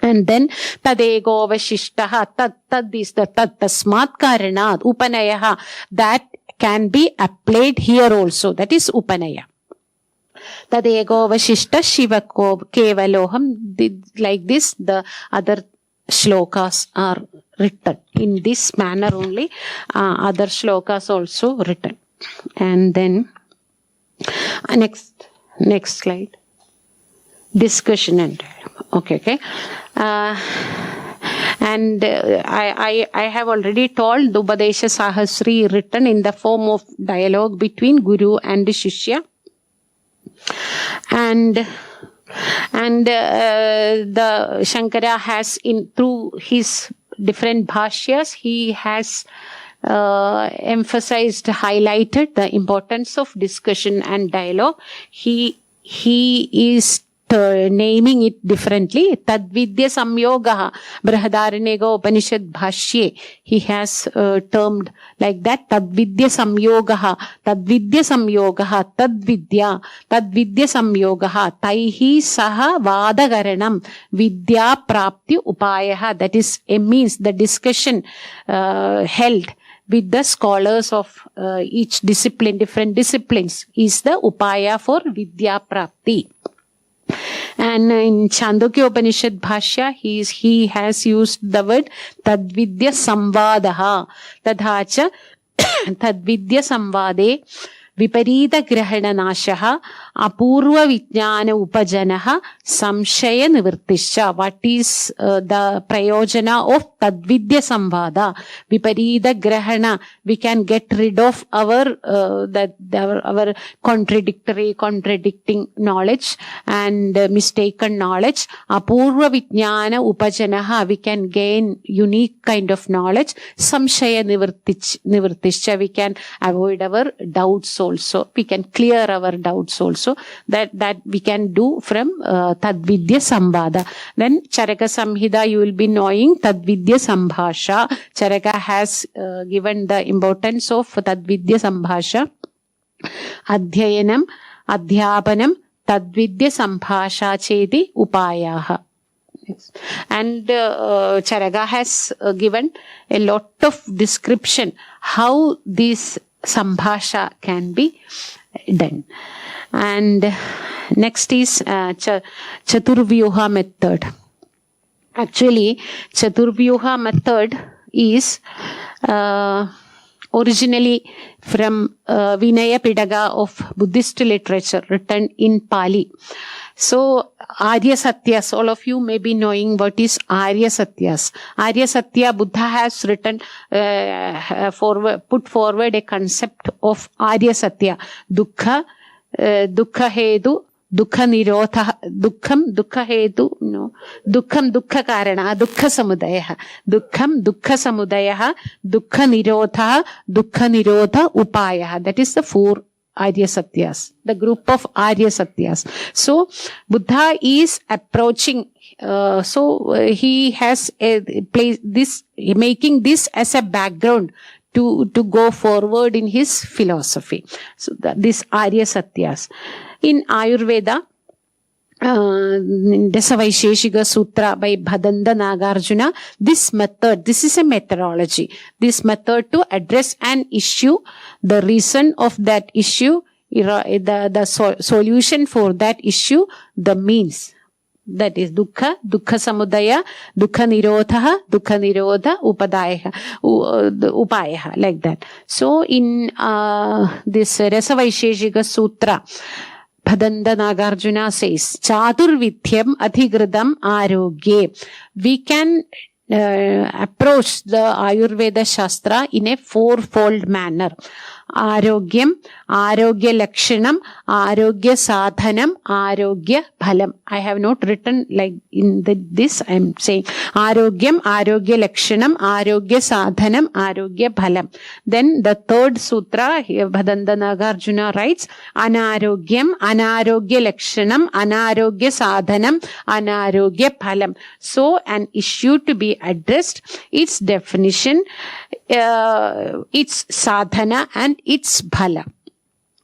And then tadego vashishtaha, tad is the tasmat karanat, upanayaha, that can be applied here also. That is upanaya. Tadego vashishta shivako kevaloham. Like this, the other shlokas are written. In this manner only, other shlokas also written. And then, next slide. Discussion and okay. And I have already told the Upadesha Sahasri written in the form of dialogue between Guru and Shishya. And the Shankara has, through his different bhashyas, he has emphasized, highlighted the importance of discussion and dialogue. He is naming it differently. Tadvidya Samyogaha, Brihadaranyaka Upanishad Bhashye, he has termed like that. Tadvidya Samyogaha, Tadvidya Samyogaha, Taihi Saha Vadagaranam, Vidya Prapti Upayaha. That is, means the discussion held with the scholars of each discipline, different disciplines, is the upaya for Vidya Prapti. And in Chandogya Upanishad Bhashya, he has used the word Tadvidya Samvadaha. Tadhacha Tadvidya Samvade Viparita Grahana Nashaha Apurva Vijnana Upajanaha Samshaya Nivartisha. What is the prayojana of Tadvidya Samvada? Viparita Grahana. We can get rid of our contradicting knowledge and mistaken knowledge. Apurva Vijnana Upajanaha. We can gain unique kind of knowledge. Samshaya Nivartisha. We can avoid our doubts also. We can clear our doubts also. That we can do from Tadvidya Samvada. Then Charaka Samhita, you will be knowing Tadvidya Sambhasha. Charaka has given the importance of Tadvidya Sambhasha. Adhyayanam, Adhyapanam, Tadvidya Sambhasha Cheti Upayaha. And Charaka has given a lot of description how this Sambhasha can be done. And next is Chaturvyuha method. Actually, Chaturvyuha method is originally from Vinaya Pitaka of Buddhist literature written in Pali. So, Arya Satyas, all of you may be knowing what is Arya Satyas. Arya Satya, Buddha has written, put forward a concept of Arya Satya. Dukkha hetu, dukkha nirodha, dukkha karana, dukkha samudaya, dukkha nirodha upaya. That is the 4 Arya Satyas, the group of Arya Satyas. So, Buddha is approaching, he has making this as a background to go forward in his philosophy. So, this Arya Satyas. In Ayurveda, Dasavaisheshika Sutra by Bhadanda Nagarjuna, this is a methodology. This method to address an issue, the reason of that issue, the solution for that issue, the means. That is dukkha samudaya, dukkha nirodha upaya, like that. So in this Rasavaisheshika Sutra, Bhadanda Nagarjuna says, Chaturvidhyam adhigridam arogye. We can approach the Ayurveda Shastra in a fourfold manner. Arogyam, Arogya Lakshanam, Arogya Sadhanam, Arogya Bhalam. I have not written like in this, I am saying Arogyam, Arogya Lakshanam, Arogya Sadhanam, Arogya Bhalam. Then the third sutra, here Bhadanda Nagarjuna writes, Anarogyam, Anarogya Lakshanam, Anarogya Sadhanam, Anarogya Bhalam. So an issue to be addressed, its definition, its sadhana and its bhala.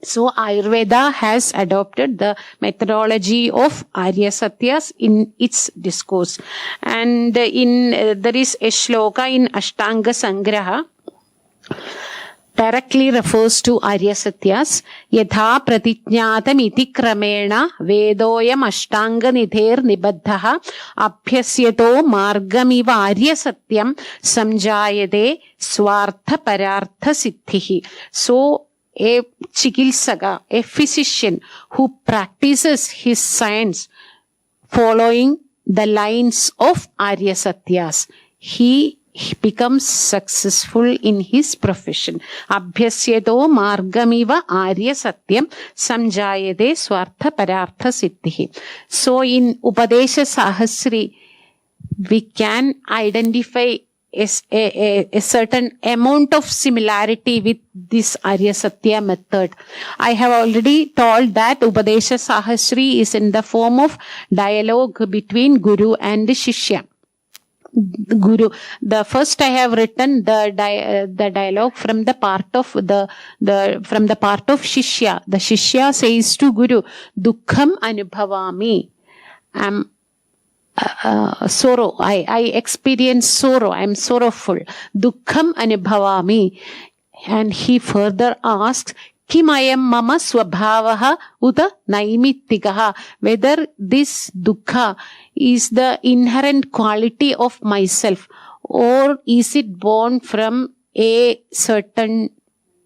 So Ayurveda has adopted the methodology of Arya Satyas in its discourse. And there is a shloka in Ashtanga Sangraha directly refers to Arya Satyas. Yatha pratijñātam iti kramena vedoyam ashtanga nidher nibaddhaha abhyasyato margamiva Arya Satyam samjayade swartha parartha siddhihi. So a chikilsaka, a physician who practices his science following the lines of Arya Satyas, he becomes successful in his profession. Abhyasyato margamiva Arya Satyam samjayade swartha parartha siddhihi. So in Upadesha Sahasri, we can identify a certain amount of similarity with this Arya Satya method. I have already told that Upadesha Sahasri is in the form of dialogue between Guru and Shishya. Guru. The first I have written the dialogue from the part of from the part of Shishya. The Shishya says to Guru, Dukkham anubhavami. Sorrow. I experience sorrow. I am sorrowful. Dukkham anubhavami. And he further asks, Kimayam mama swabhavaha uta naimitikaha. Whether this dukkha is the inherent quality of myself or is it born from a certain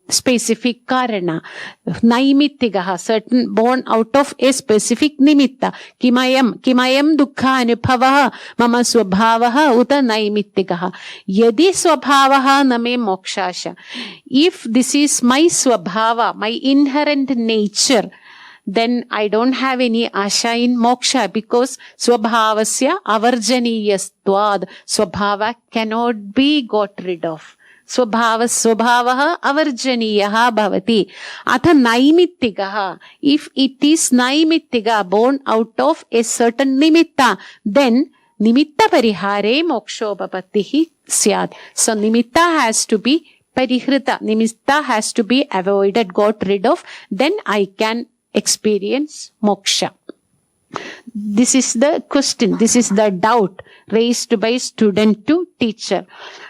specific karana. Naimitikaha, certain born out of a specific nimitta. Kimayam dukkha anubhavaha mama swabhavaha uta naimitikaha. Yadi swabhavaha name mokshasha. If this is my swabhava, my inherent nature, then I don't have any asha in moksha, because swabhavasya avarjaniyastvad. Swabhava cannot be got rid of. Swabhavaha avarjaniyaha bhavati. Atha naimitikaha. If it is naimittika, born out of a certain nimitta, then nimitta parihare mokshopapattihi syad. So nimitta has to be parihrita. Nimitta has to be avoided, got rid of. Then I can experience moksha. This is the question. This is the doubt raised by student to teacher.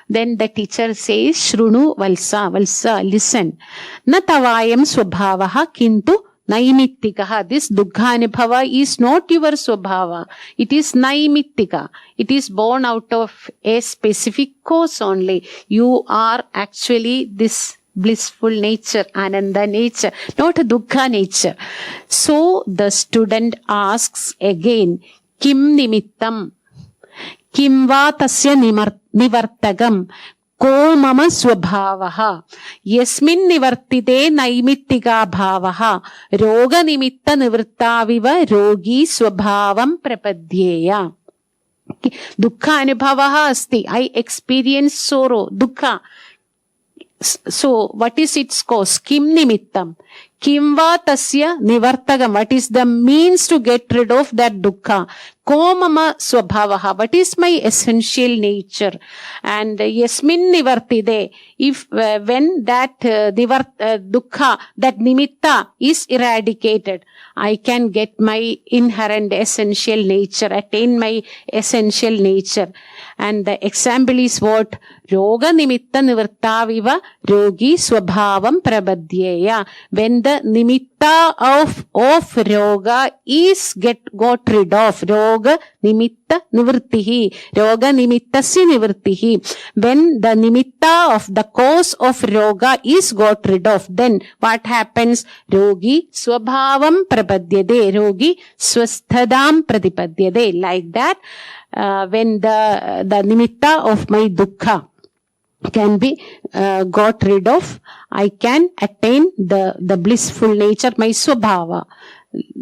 Then the teacher says, Shrunu valsa, listen. Na tavayam swabhavaha kintu naimitikaha. This dukkhanubhava is not your swabhava. It is naimittika. It is born out of a specific cause only. You are actually this blissful nature, ananda nature, not a dukkha nature. So the student asks again, Kim nimittam? Kim va tasya nivartagam? Ko mama swabhavaha? Yasmin nivartite naimittika bhavaha? Roga nimitta nivrittaviva rogi swabhavam prapadyeya. Dukkha anubhavaha asti. I experience sorrow, dukkha. So, what is its cause? Kim nimittam? Kim va tasya nivartagam? What is the means to get rid of that dukkha? Ko mama swabhavaha? What is my essential nature? And yasmin nivartide? If when that dukkha, that nimitta is eradicated, I can get my inherent essential nature, attain my essential nature. And the example is what? Roga nimitta nivrittaviva rogi swabhavam prabadhyeya. When the nimitta of roga is got rid of, roga nimitta nivrittihi, roga nimittasya nivrittihi. When the nimitta of the cause of roga is got rid of, then what happens? Rogi swabhavam prabadhyade, rogi swasthadam pratipadyade. Like that, when the nimitta of my dukkha can be got rid of, I can attain the blissful nature, my swabhava.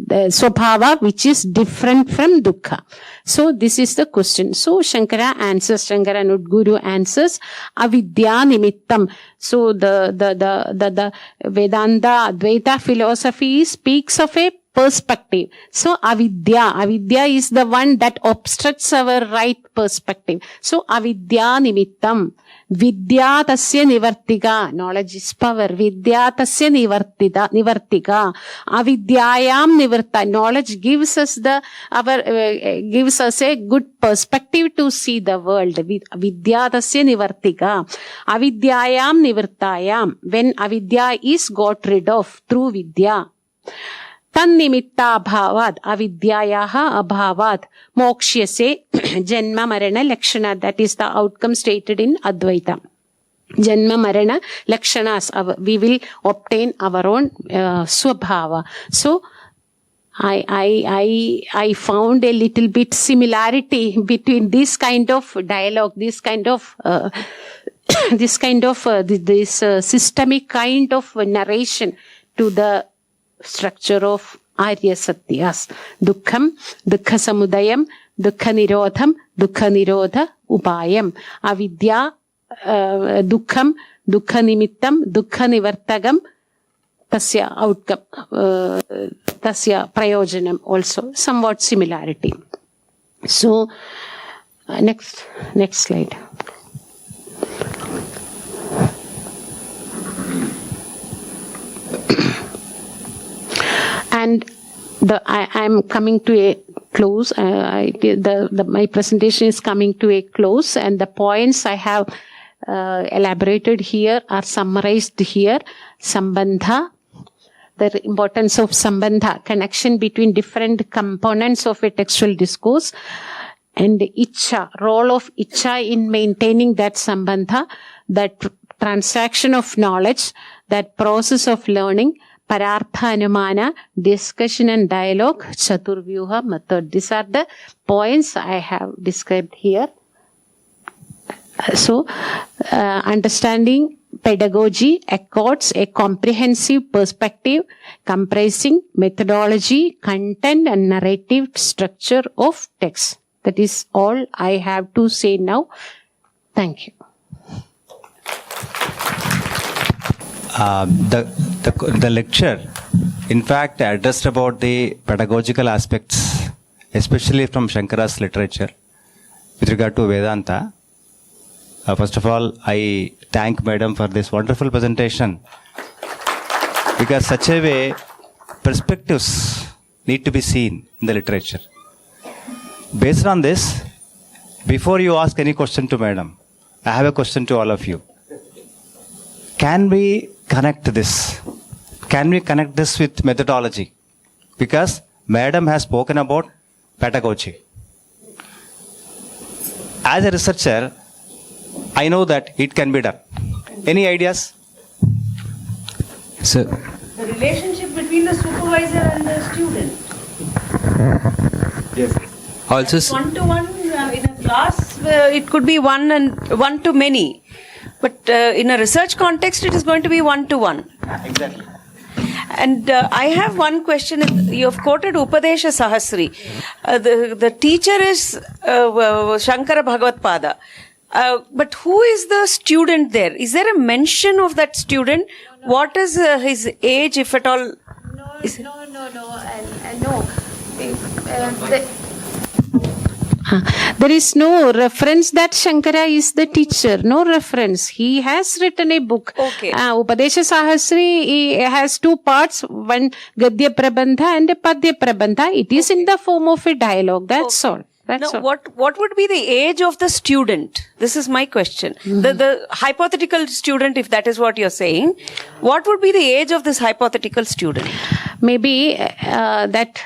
The swabhava which is different from dukkha. So this is the question. So Shankara answers, Shankara Nudguru answers, avidya nimittam. So the Vedanta Advaita philosophy speaks of a perspective. So avidya is the one that obstructs our right perspective. So avidya nimittam. Vidya tasya nivartika. Knowledge is power. Vidya tasya nivartika. Avidyayam nivarta. Knowledge gives us gives us a good perspective to see the world. Vidya tasya nivartika. Avidyayam nivartayam. When avidya is got rid of through vidya. Tannimitta abhavat, avidyayaha abhavat, mokshyase janma marana lakshana. That is the outcome stated in Advaita. Janma marana lakshanas. We will obtain our own swabhava. So, I found a little bit similarity between this kind of dialogue, this systemic kind of narration to the structure of Arya Satyas. Dukkham, dukkha samudayam, dukkha nirodha upayam. Avidya, dukkham, dukkha nimittam, dukkha nivartagam, tasya outcome, tasya prayojanam also. Somewhat similarity. So, next slide. And I am coming to a close. My presentation is coming to a close, and the points I have elaborated here are summarized here. Sambandha, the importance of sambandha, connection between different components of a textual discourse, and ichcha, role of ichcha in maintaining that sambandha, that transaction of knowledge, that process of learning, Parartha Anumana, discussion and dialogue, Chaturvyuha method. These are the points I have described here. So, understanding pedagogy accords a comprehensive perspective comprising methodology, content and narrative structure of text. That is all I have to say now. Thank you. The lecture, in fact, addressed about the pedagogical aspects, especially from Shankara's literature, with regard to Vedanta. First of all, I thank Madam for this wonderful presentation, because such a way, perspectives need to be seen in the literature. Based on this, before you ask any question to Madam, I have a question to all of you. Can we connect this? Can we connect this with methodology? Because Madam has spoken about pedagogy. As a researcher, I know that it can be done. Any ideas? So, The relationship between the supervisor and the student. Yes. also, One-to-one in a class, it could be one to many. But in a research context, it is going to be one-to-one. Exactly. And I have one question. You have quoted Upadesha Sahasri. The teacher is Shankara Bhagavatpada. But who is the student there? Is there a mention of that student? What is his age, if at all? There is no reference that Shankara is the teacher. No reference. He has written a book. Okay. Upadesha Sahasri has two parts. One Gadya Prabandha and a Padya Prabandha. It is in the form of a dialogue. That's all. That's Now, all. what would be the age of the student? This is my question. The hypothetical student, if that is what you're saying, what would be the age of this hypothetical student? Maybe that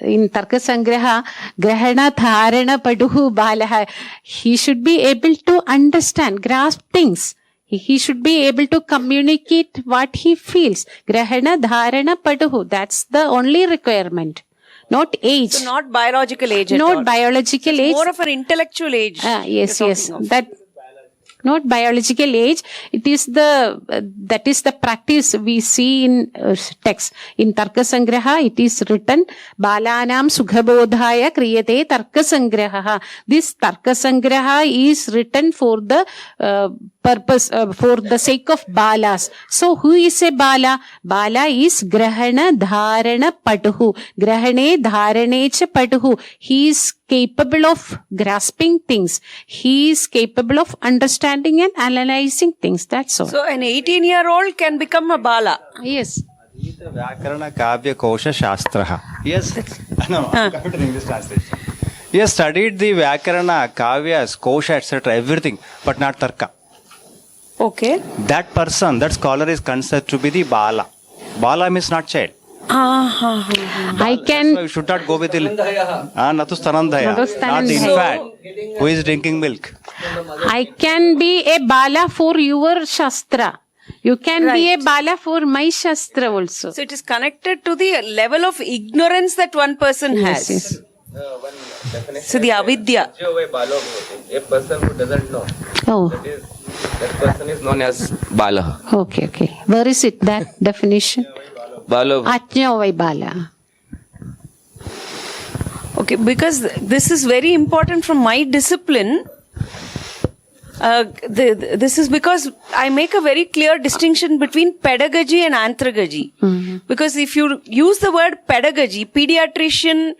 in Tarka Sangraha, Grahana Dharana Paduhu Balaha, he should be able to understand, grasp things. He should be able to communicate what he feels. Grahana Dharana Paduhu, that's the only requirement. not age. So not biological age at all. Not biological age. More of an intellectual age. Yes, you're yes. talking of. That not biological age. It is that is the practice we see in text. In Tarka Sangraha, it is written, Balanam Sughabodhaya Kriyate Tarka Sangraha. This Tarka Sangraha is written for the purpose, for the sake of balas. So who is a bala? Bala is Grahana Dharana Patuhu. Grahane Dharane Cha Patuhu. He is capable of grasping things. He is capable of understanding and analyzing things. That's all. So an 18-year-old can become a bala. Yes. Vyakarana Kavya Kosha Shastraha. Yes. No, I'm coming to the English translation. He has studied the Vyakarana, Kavyas, Kosha, etc., everything, but not Tarka. Okay. That person, that scholar is considered to be the Bala. Bala means not child. I So can. you should not go with the Natu Stanandhaya, Natu not the Stanandhaya. infant who is drinking milk. I can be a bala for your Shastra. You can be a bala for my Shastra also. So it is connected to the level of ignorance that one person has. Yes. One definition. So the avidya. जो वे बालक होते हैं, a person who doesn't know, Oh, that person is known as bala. okay, okay. Where is it, that definition? Bala. Ajna vai bala. Okay, because this is very important from my discipline. This is because I make a very clear distinction between pedagogy and anthragogy. Because if you use the word pedagogy, pediatrician,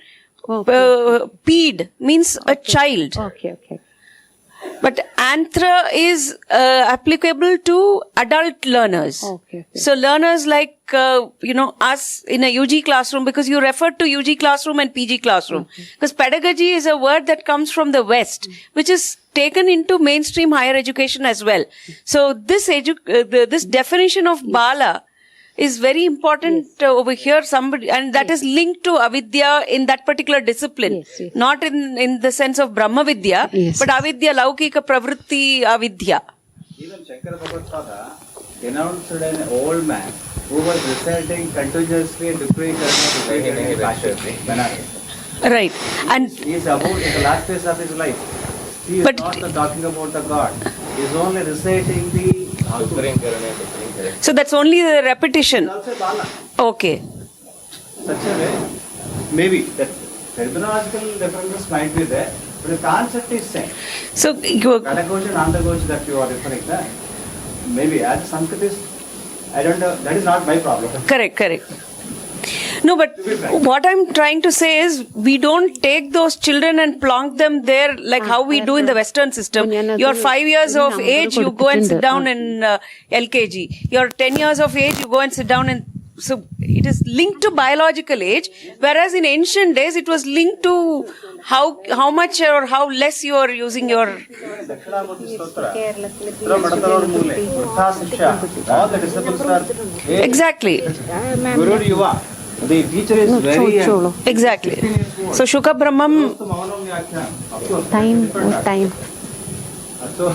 ped means a child. Okay, okay. But anthra is applicable to adult learners. Okay. So learners like, us in a UG classroom, because you referred to UG classroom and PG classroom. Because pedagogy is a word that comes from the West, which is taken into mainstream higher education as well. So this this definition of bala is very important over here, and that is linked to avidya in that particular discipline. Yes. Not in the sense of Brahma Vidya, Yes. but avidya, laukika pravritti avidya. Even Shankara Bhagavad denounced an old man who was reciting continuously and Dukri Benares. Right. And He is about in the last phase of his life. He is But- not talking about the God. He is only reciting the so that's only the repetition. also Bala. Okay. Such a way, maybe that terminological differences might be there, but the concept is same. So Pedagogy and andragogy that you are referring to, maybe as Sanskritist, I don't know, that is not my problem. correct. No, but what I'm trying to say is we don't take those children and plonk them there like how we do in the Western system. You're 5 years of age, you go and sit down in LKG. You're 10 years of age, you go and sit down in. So it is linked to biological age, whereas in ancient days it was linked to how much or how less you are using your. Dakshinamurti Stotra, Madatavar Mule, Vruddha Shiksha, all the disciples are Exactly. Guru Yuva. The teacher is very young. Exactly. So Shuka Brahmam. Time. So,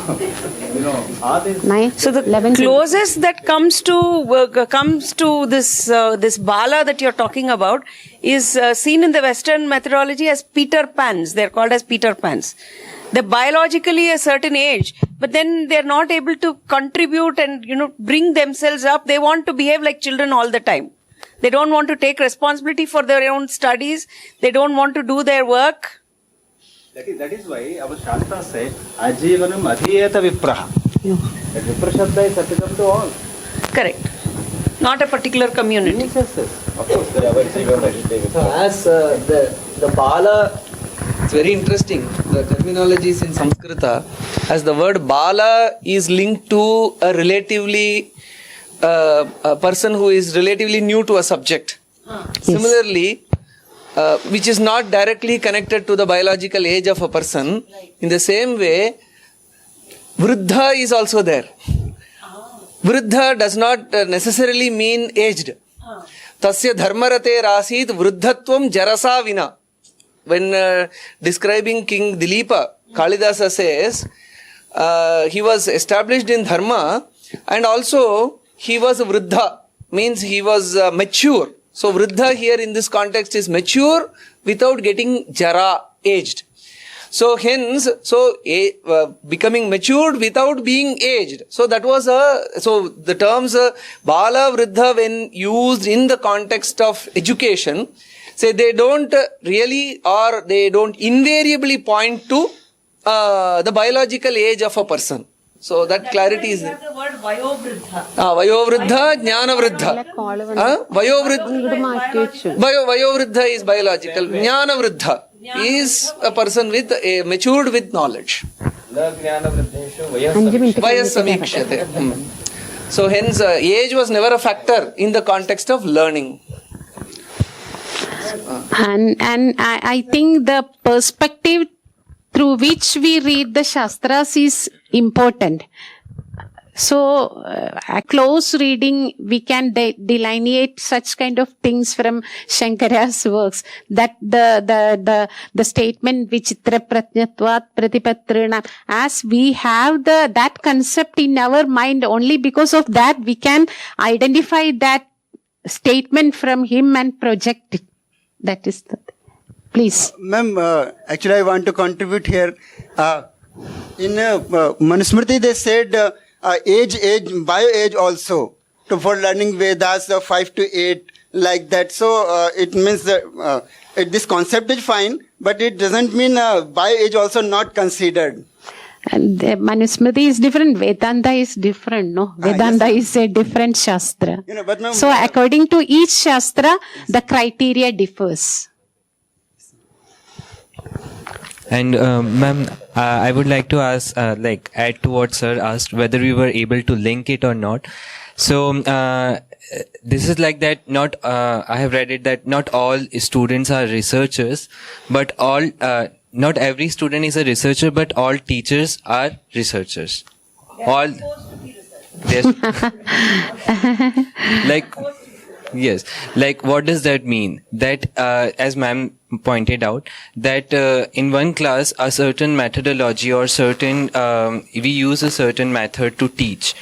all these So the closest that comes to this bala that you're talking about is seen in the Western methodology as Peter Pans. They're called as Peter Pans. They're biologically a certain age, but then they're not able to contribute and bring themselves up. They want to behave like children all the time. They don't want to take responsibility for their own studies. They don't want to do their work. That is why our Shastra says, Ajivanam Adhiyeta Vipraha. That Vipra Shabda is applicable to all. Correct. Not a particular community. Yes. Of course, there are As the Bala, it's very interesting. The terminology is in Sanskrita. As the word Bala is linked to a relatively a person who is relatively new to a subject. Similarly, which is not directly connected to the biological age of a person. In the same way, Vruddha is also there. Vruddha does not necessarily mean aged. Tasya dharmarate rasit vruddhatvam jarasa vina. When describing King Dilipa, Kalidasa says, he was established in dharma and also he was vruddha, means he was mature. So Vriddha here in this context is mature without getting Jara, aged. So hence, becoming matured without being aged. So that was so the terms Bala, Vriddha, when used in the context of education, say they don't really or they don't invariably point to the biological age of a person. So that clarity is there. The word Vayovriddha. Vayovriddha, Jnanavriddha. Vayovriddha is biological. Jnanavriddha is a person with matured with knowledge. Vayas samikshate. So hence age was never a factor in the context of learning. And I think the perspective through which we read the Shastras is important. So, a close reading, we can delineate such kind of things from Shankara's works. That the statement Vichitra Pratnyatvat Pratipatrina, as we have that concept in our mind, only because of that we can identify that statement from him and project it. That is the thing. Please. Ma'am, actually I want to contribute here. In Manusmriti they said age, bio-age also, for learning Vedas 5 to 8, like that. So it means that this concept is fine, but it doesn't mean bio-age also not considered. And the Manusmriti is different, Vedanta is different, no? Vedanta is a different Shastra. But So according to each Shastra, the criteria differs. And ma'am, I would like to ask, add to what sir asked, whether we were able to link it or not. So this is like that. Not I have read it that not all students are researchers, but all not every student is a researcher, but all teachers are researchers. All yes, yes. Like, what does that mean? That, as ma'am pointed out, that in one class, a certain methodology or certain, we use a certain method to teach.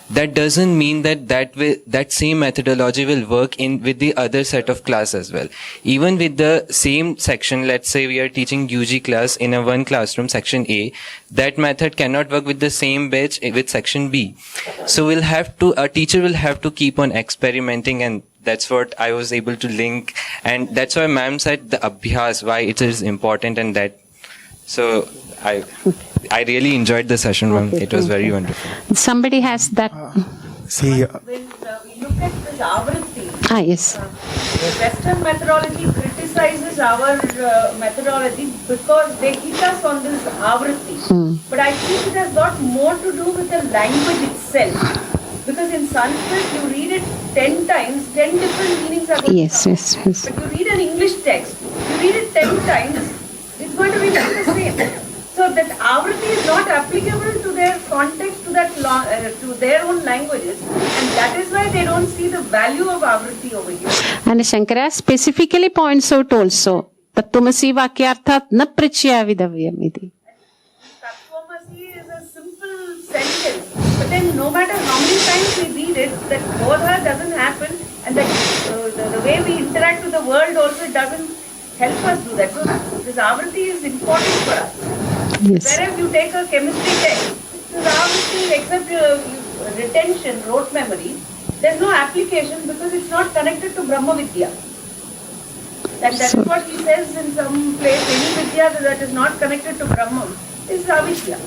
That doesn't mean that same methodology will work with the other set of class as well. Even with the same section, let's say we are teaching UG class in a one classroom, section A, that method cannot work with the same batch with section B. So a teacher will have to keep on experimenting, and that's what I was able to link. And that's why ma'am said the abhyas, why it is important, and that. So I really enjoyed the session, ma'am. It was very wonderful. Somebody has that. See, When we look at this Avritti, Yes. Western methodology criticizes our methodology because they hit us on this Avritti. But I think it has got more to do with the language itself. Because in Sanskrit, you read it 10 times, 10 different meanings are going to come. Yes. But you read an English text, you read it 10 times, it's going to be the same. So that Avritti is not applicable to their context, to their own languages, and that is why they don't see the value of Avritti over here. And Shankara specifically points out also, Tattvamasi Vakyarthat na prachya vidavyam iti. Tattvamasi is a simple sentence, but then no matter how many times we read it, that bodha doesn't happen, and the way we interact with the world also doesn't help us do that. So this Avritti is important for us. Yes. Whereas you take a chemistry text, this Avritti, except retention, rote memory, there's no application because it's not connected to Brahma Vidya. That's what he says in some place. Any Vidya that is not connected to Brahman is Avidya.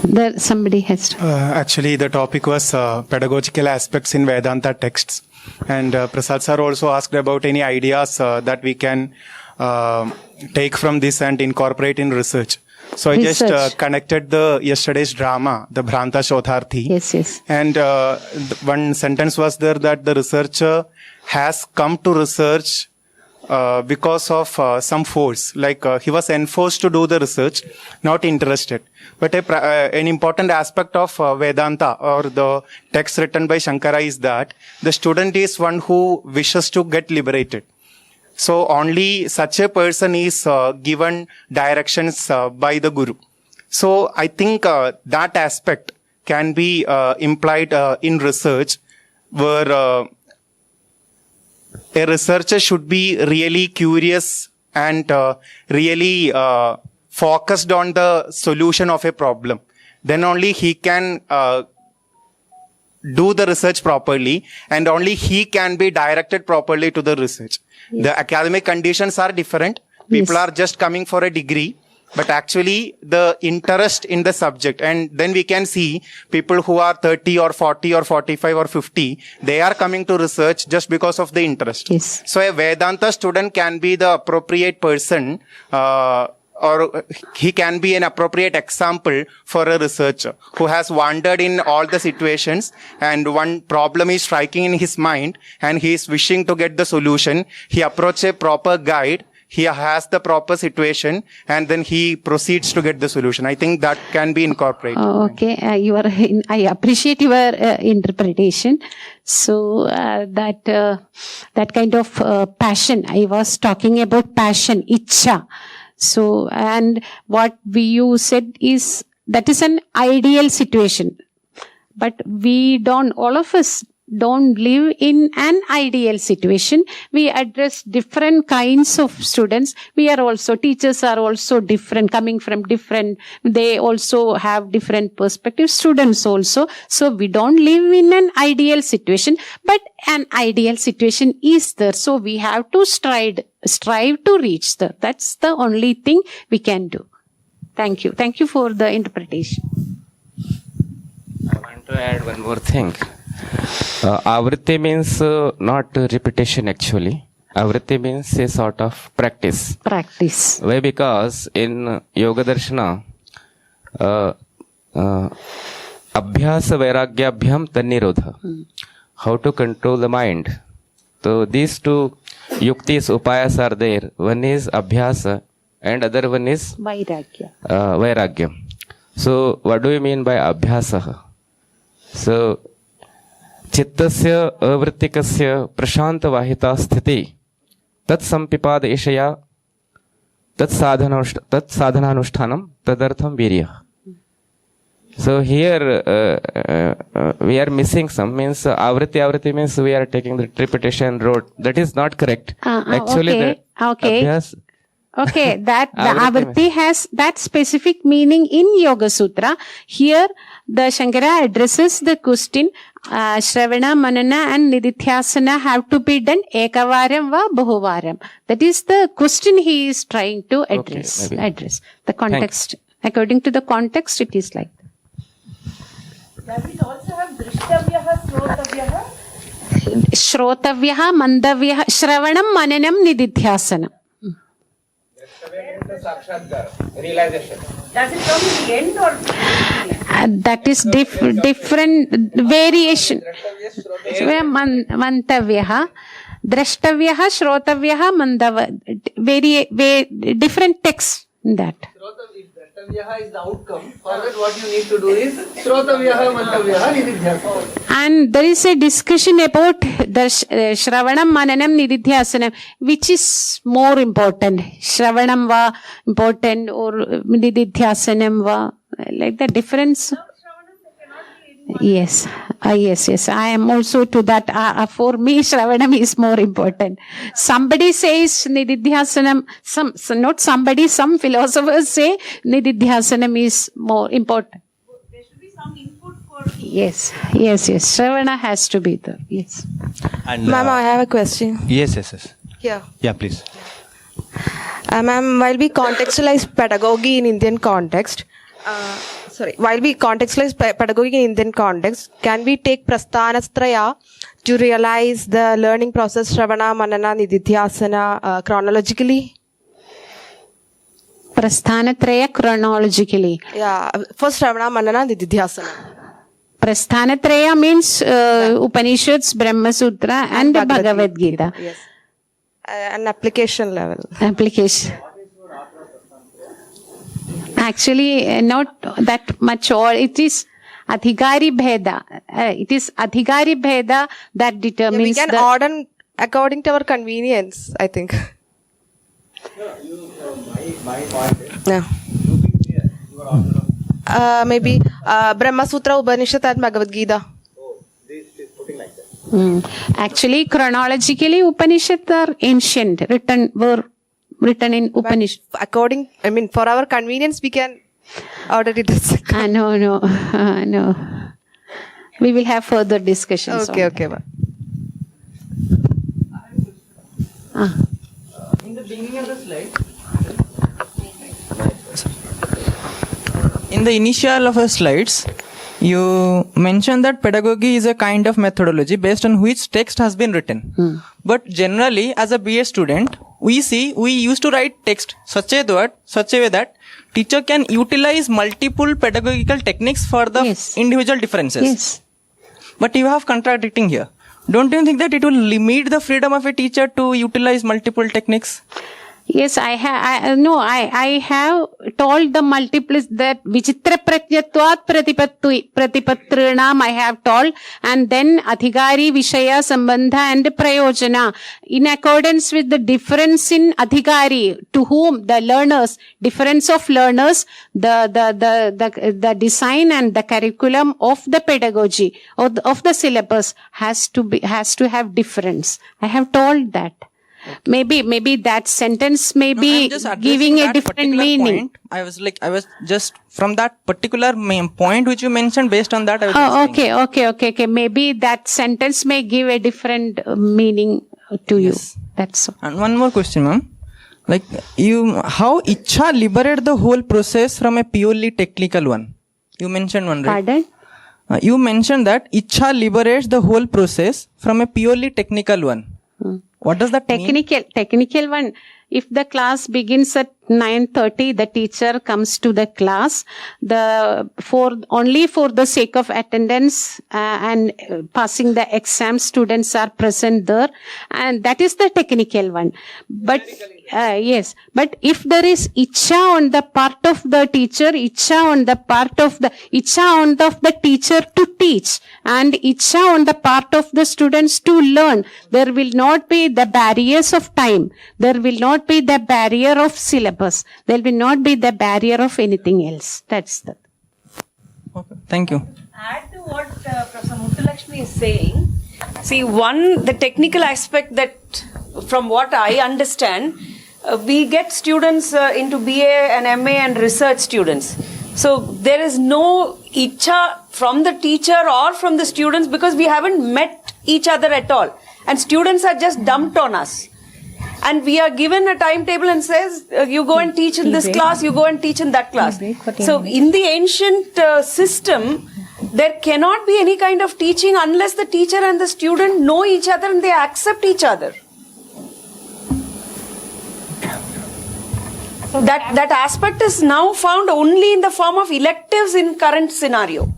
There somebody has to. actually, the topic was pedagogical aspects in Vedanta texts. And Prasad sir also asked about any ideas that we can take from this and incorporate in research. So I just connected yesterday's drama, the Bhranta Shodharthi. Yes. And one sentence was there that the researcher has come to research because of some force. Like he was enforced to do the research, not interested. But an important aspect of Vedanta or the text written by Shankara is that the student is one who wishes to get liberated. So only such a person is given directions by the Guru. So I think that aspect can be implied in research where a researcher should be really curious and really focused on the solution of a problem. Then only he can do the research properly, and only he can be directed properly to the research. Yes. The academic conditions are different. People Yes. are just coming for a degree, but actually the interest in the subject. And then we can see people who are 30 or 40 or 45 or 50, they are coming to research just because of the interest. Yes. So a Vedanta student can be the appropriate person, or he can be an appropriate example for a researcher who has wandered in all the situations, and one problem is striking in his mind and he is wishing to get the solution. He approaches a proper guide, he has the proper situation, and then he proceeds to get the solution. I think that can be incorporated. Okay, I appreciate your interpretation. So that kind of passion, I was talking about passion, ichha. So, and what you said is, that is an ideal situation. But all of us don't live in an ideal situation. We address different kinds of students. Teachers are also different, coming from different, they also have different perspectives, students also. So we don't live in an ideal situation, but an ideal situation is there. So we have to strive to reach there. That's the only thing we can do. Thank you. Thank you for the interpretation. I want to add one more thing. Avritti means not repetition actually. Avritti means a sort of practice. Practice. Why? Because in Yoga Darshana, Abhyasa Vairagyabhyam Tannirodha. How to control the mind. So these two yuktis, upayas are there. One is Abhyasa and other one is Vairagya. So what do you mean by Abhyasa? So चित्तस्य अवृत्तिकस्य प्रशांत वाहिता स्थिति तत्संपिपादेशया तत्साधनानुष्ठानम तदर्थम वीर्यः. So here we are missing some, means avritti means we are taking the repetition road. That is not correct. Actually, Okay, that the avritti has that specific meaning in Yoga Sutra. Here, the Shankara addresses the question, Shravana, Manana and Nididhyasana have to be done ekavaram va bahuvaram. That is the question he is trying to address. Address the context. According to the context, it is like that. Does it also have Drishtavyaha, Shrotavyaha? Shrotavyaha, Mandavyaha, Shravanam, Mananam, Nididhyasana. Realization. Does it come in the end or? That is different variation. Mantavyaha, Drashtavyaha, Shrotavyaha, Mandava. Different texts in that. Drashtavyaha is the outcome. For that, what you need to do is Shrotavyaha, Mantavyaha, Nididhyasana. And there is a discussion about the Shravanam, Mananam, Nididhyasanam, which is more important. Shravanam va important or Nididhyasanam va, like the difference. Yes, yes. I am also to that. For me, Shravanam is more important. Somebody says Nididhyasanam, not somebody, some philosophers say Nididhyasanam is more important. There should be some input for. Yes. Shravana has to be there. Yes. And, Ma'am, I have a question. Yes. Yeah, please. Ma'am, while we contextualize pedagogy in Indian context, can we take Prasthanatraya to realize the learning process Shravana, Manana, Nididhyasana chronologically? Prasthanatraya chronologically. Yeah, first Shravana, Manana, Nididhyasana. Prasthanatraya means Upanishads, Brahma Sutra and Bhagavad Gita. Yes. An application level. Application. Actually, not that much, or it is Adhikari Bheda. It is Adhikari Bheda that determines we can order according to our convenience, I think. My point is, maybe Brahma Sutra, Upanishad and Bhagavad Gita. this is putting like that. Actually, chronologically, Upanishads are ancient, were written in Upanishad. For our convenience, we can order it as No. We will have further discussions. Okay. In the beginning of the slide, in the initial of the slides, you mentioned that pedagogy is a kind of methodology based on which text has been written. But generally, as a BA student, we used to write text such a way that teacher can utilize multiple pedagogical techniques for the individual differences. Yes. But you have contradicting here. Don't you think that it will limit the freedom of a teacher to utilize multiple techniques? Yes, I have told the multiples that Vichitra Pratyatvat Pratipatrinam I have told, and then Adhikari, Vishaya, Sambandha and Prayojana. In accordance with the difference in Adhikari, to whom the learners, difference of learners, the design and the curriculum of the pedagogy of the syllabus has to have difference. I have told that. Maybe that sentence may be giving a different meaning. Point. I was just from that particular main point which you mentioned. Based on that, I was Okay. Maybe that sentence may give a different meaning to you. That's all. And one more question, ma'am. How Ichha liberate the whole process from a purely technical one? You mentioned one, right? Pardon? You mentioned that Ichha liberates the whole process from a purely technical one. What does that mean? Technical one. If the class begins at 9:30, the teacher comes to the class. Only for the sake of attendance and passing the exam, students are present there, and that is the technical one. But yes, but if there is ichha on the part of the teacher, ichha on the teacher to teach, and ichha on the part of the students to learn, there will not be the barriers of time. There will not be the barrier of syllabus. There will not be the barrier of anything else. That's the. Okay. Thank you. Add to what Professor Muthulekshmi is saying. See, the technical aspect that, from what I understand, we get students into BA and MA and research students. So there is no ichha from the teacher or from the students because we haven't met each other at all. And students are just dumped on us. And we are given a timetable and says, you go and teach in this class, you go and teach in that class. So in the ancient system, there cannot be any kind of teaching unless the teacher and the student know each other and they accept each other. That aspect is now found only in the form of electives in current scenario.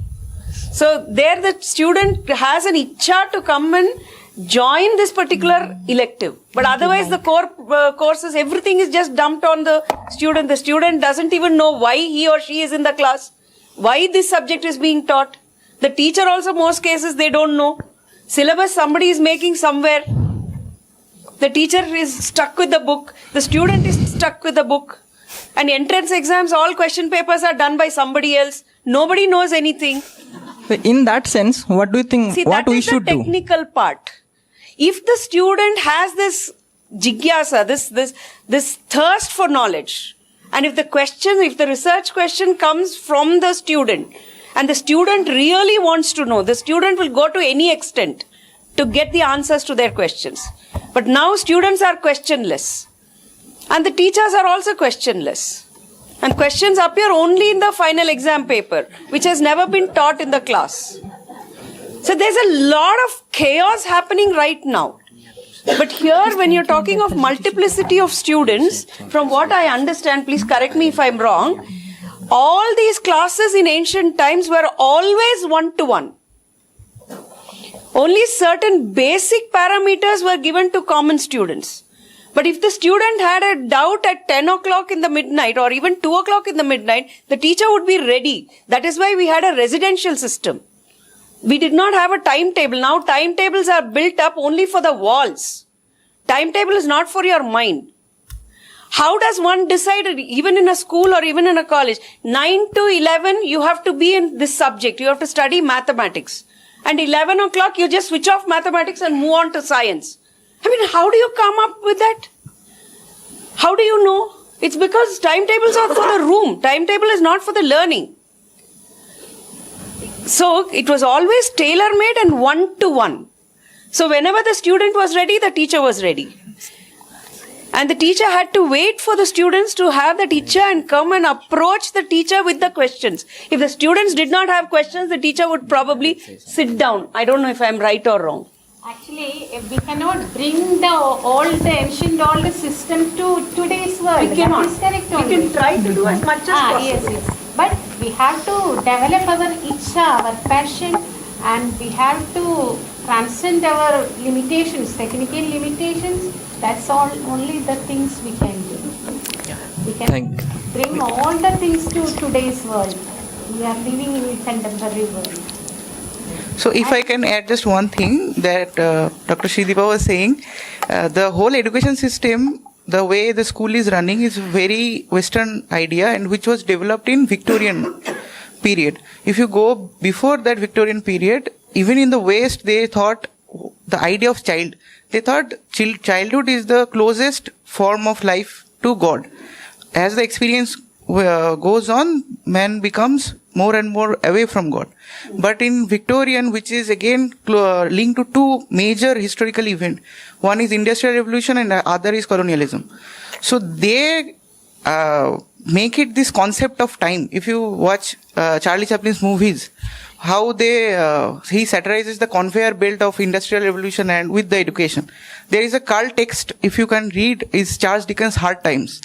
So there the student has an ichha to come and join this particular elective. But otherwise the core courses, everything is just dumped on the student. The student doesn't even know why he or she is in the class, why this subject is being taught. The teacher also, most cases, they don't know. Syllabus somebody is making somewhere. The teacher is stuck with the book. The student is stuck with the book. And entrance exams, all question papers are done by somebody else. Nobody knows anything. In that sense, what do you think? See, what we should do? That is the technical part. If the student has this jigyasa, this thirst for knowledge, and if the research question comes from the student, and the student really wants to know, the student will go to any extent to get the answers to their questions. But now students are questionless. And the teachers are also questionless. And questions appear only in the final exam paper, which has never been taught in the class. So there's a lot of chaos happening right now. But here, when you're talking of multiplicity of students, from what I understand, please correct me if I'm wrong, all these classes in ancient times were always one-to-one. Only certain basic parameters were given to common students. But if the student had a doubt at 10 o'clock in the midnight or even 2 o'clock in the midnight, the teacher would be ready. That is why we had a residential system. We did not have a timetable. Now timetables are built up only for the walls. Timetable is not for your mind. How does one decide, even in a school or even in a college, 9 to 11, you have to be in this subject. You have to study mathematics. and 11 o'clock you just switch off mathematics and move on to science. I mean, how do you come up with that? How do you know? It's because timetables are for the room. Timetable is not for the learning. So it was always tailor-made and one-to-one. So whenever the student was ready, the teacher was ready. And the teacher had to wait for the students to have the teacher and come and approach the teacher with the questions. If the students did not have questions, the teacher would probably sit down. I don't know if I'm right or wrong. Actually, we cannot bring the old system to today's world. We cannot. That is correct We only. can try to do as much as possible. Yes. But we have to develop our itcha, our passion, and we have to transcend our limitations, technical limitations. That's all. Only the things we can do. We can bring all the things to today's world. We are living in a contemporary world. So if I can add just one thing that Dr. Srideepa was saying, the whole education system, the way the school is running is very Western idea and which was developed in Victorian period. If you go before that Victorian period, even in the West, they thought the idea of child, they thought childhood is the closest form of life to God. As the experience goes on, man becomes more and more away from God. But in Victorian, which is again linked to two major historical events, one is Industrial Revolution and the other is colonialism. So they make it this concept of time. If you watch Charlie Chaplin's movies, how he satirizes the conveyor belt of Industrial Revolution and with the education. There is a cult text, if you can read, is Charles Dickens' Hard Times.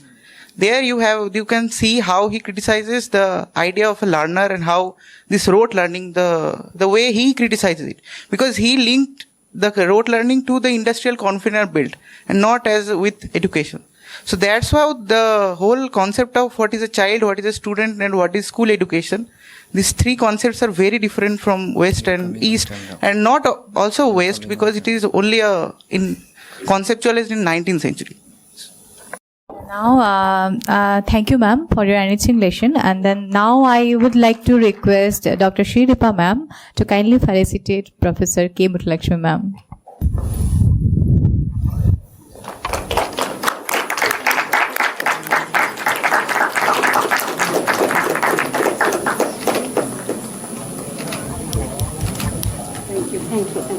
There you can see how he criticizes the idea of a learner and how this rote learning, the way he criticizes it. Because he linked the rote learning to the industrial conveyor belt and not as with education. So that's how the whole concept of what is a child, what is a student and what is school education, these three concepts are very different from West and East and not also West because it is only conceptualized in 19th century. Now, thank you, ma'am, for your enriching lesson. And then now I would like to request Dr. Srideepa, ma'am, to kindly felicitate Professor K. Muthulekshmi, ma'am. Thank you.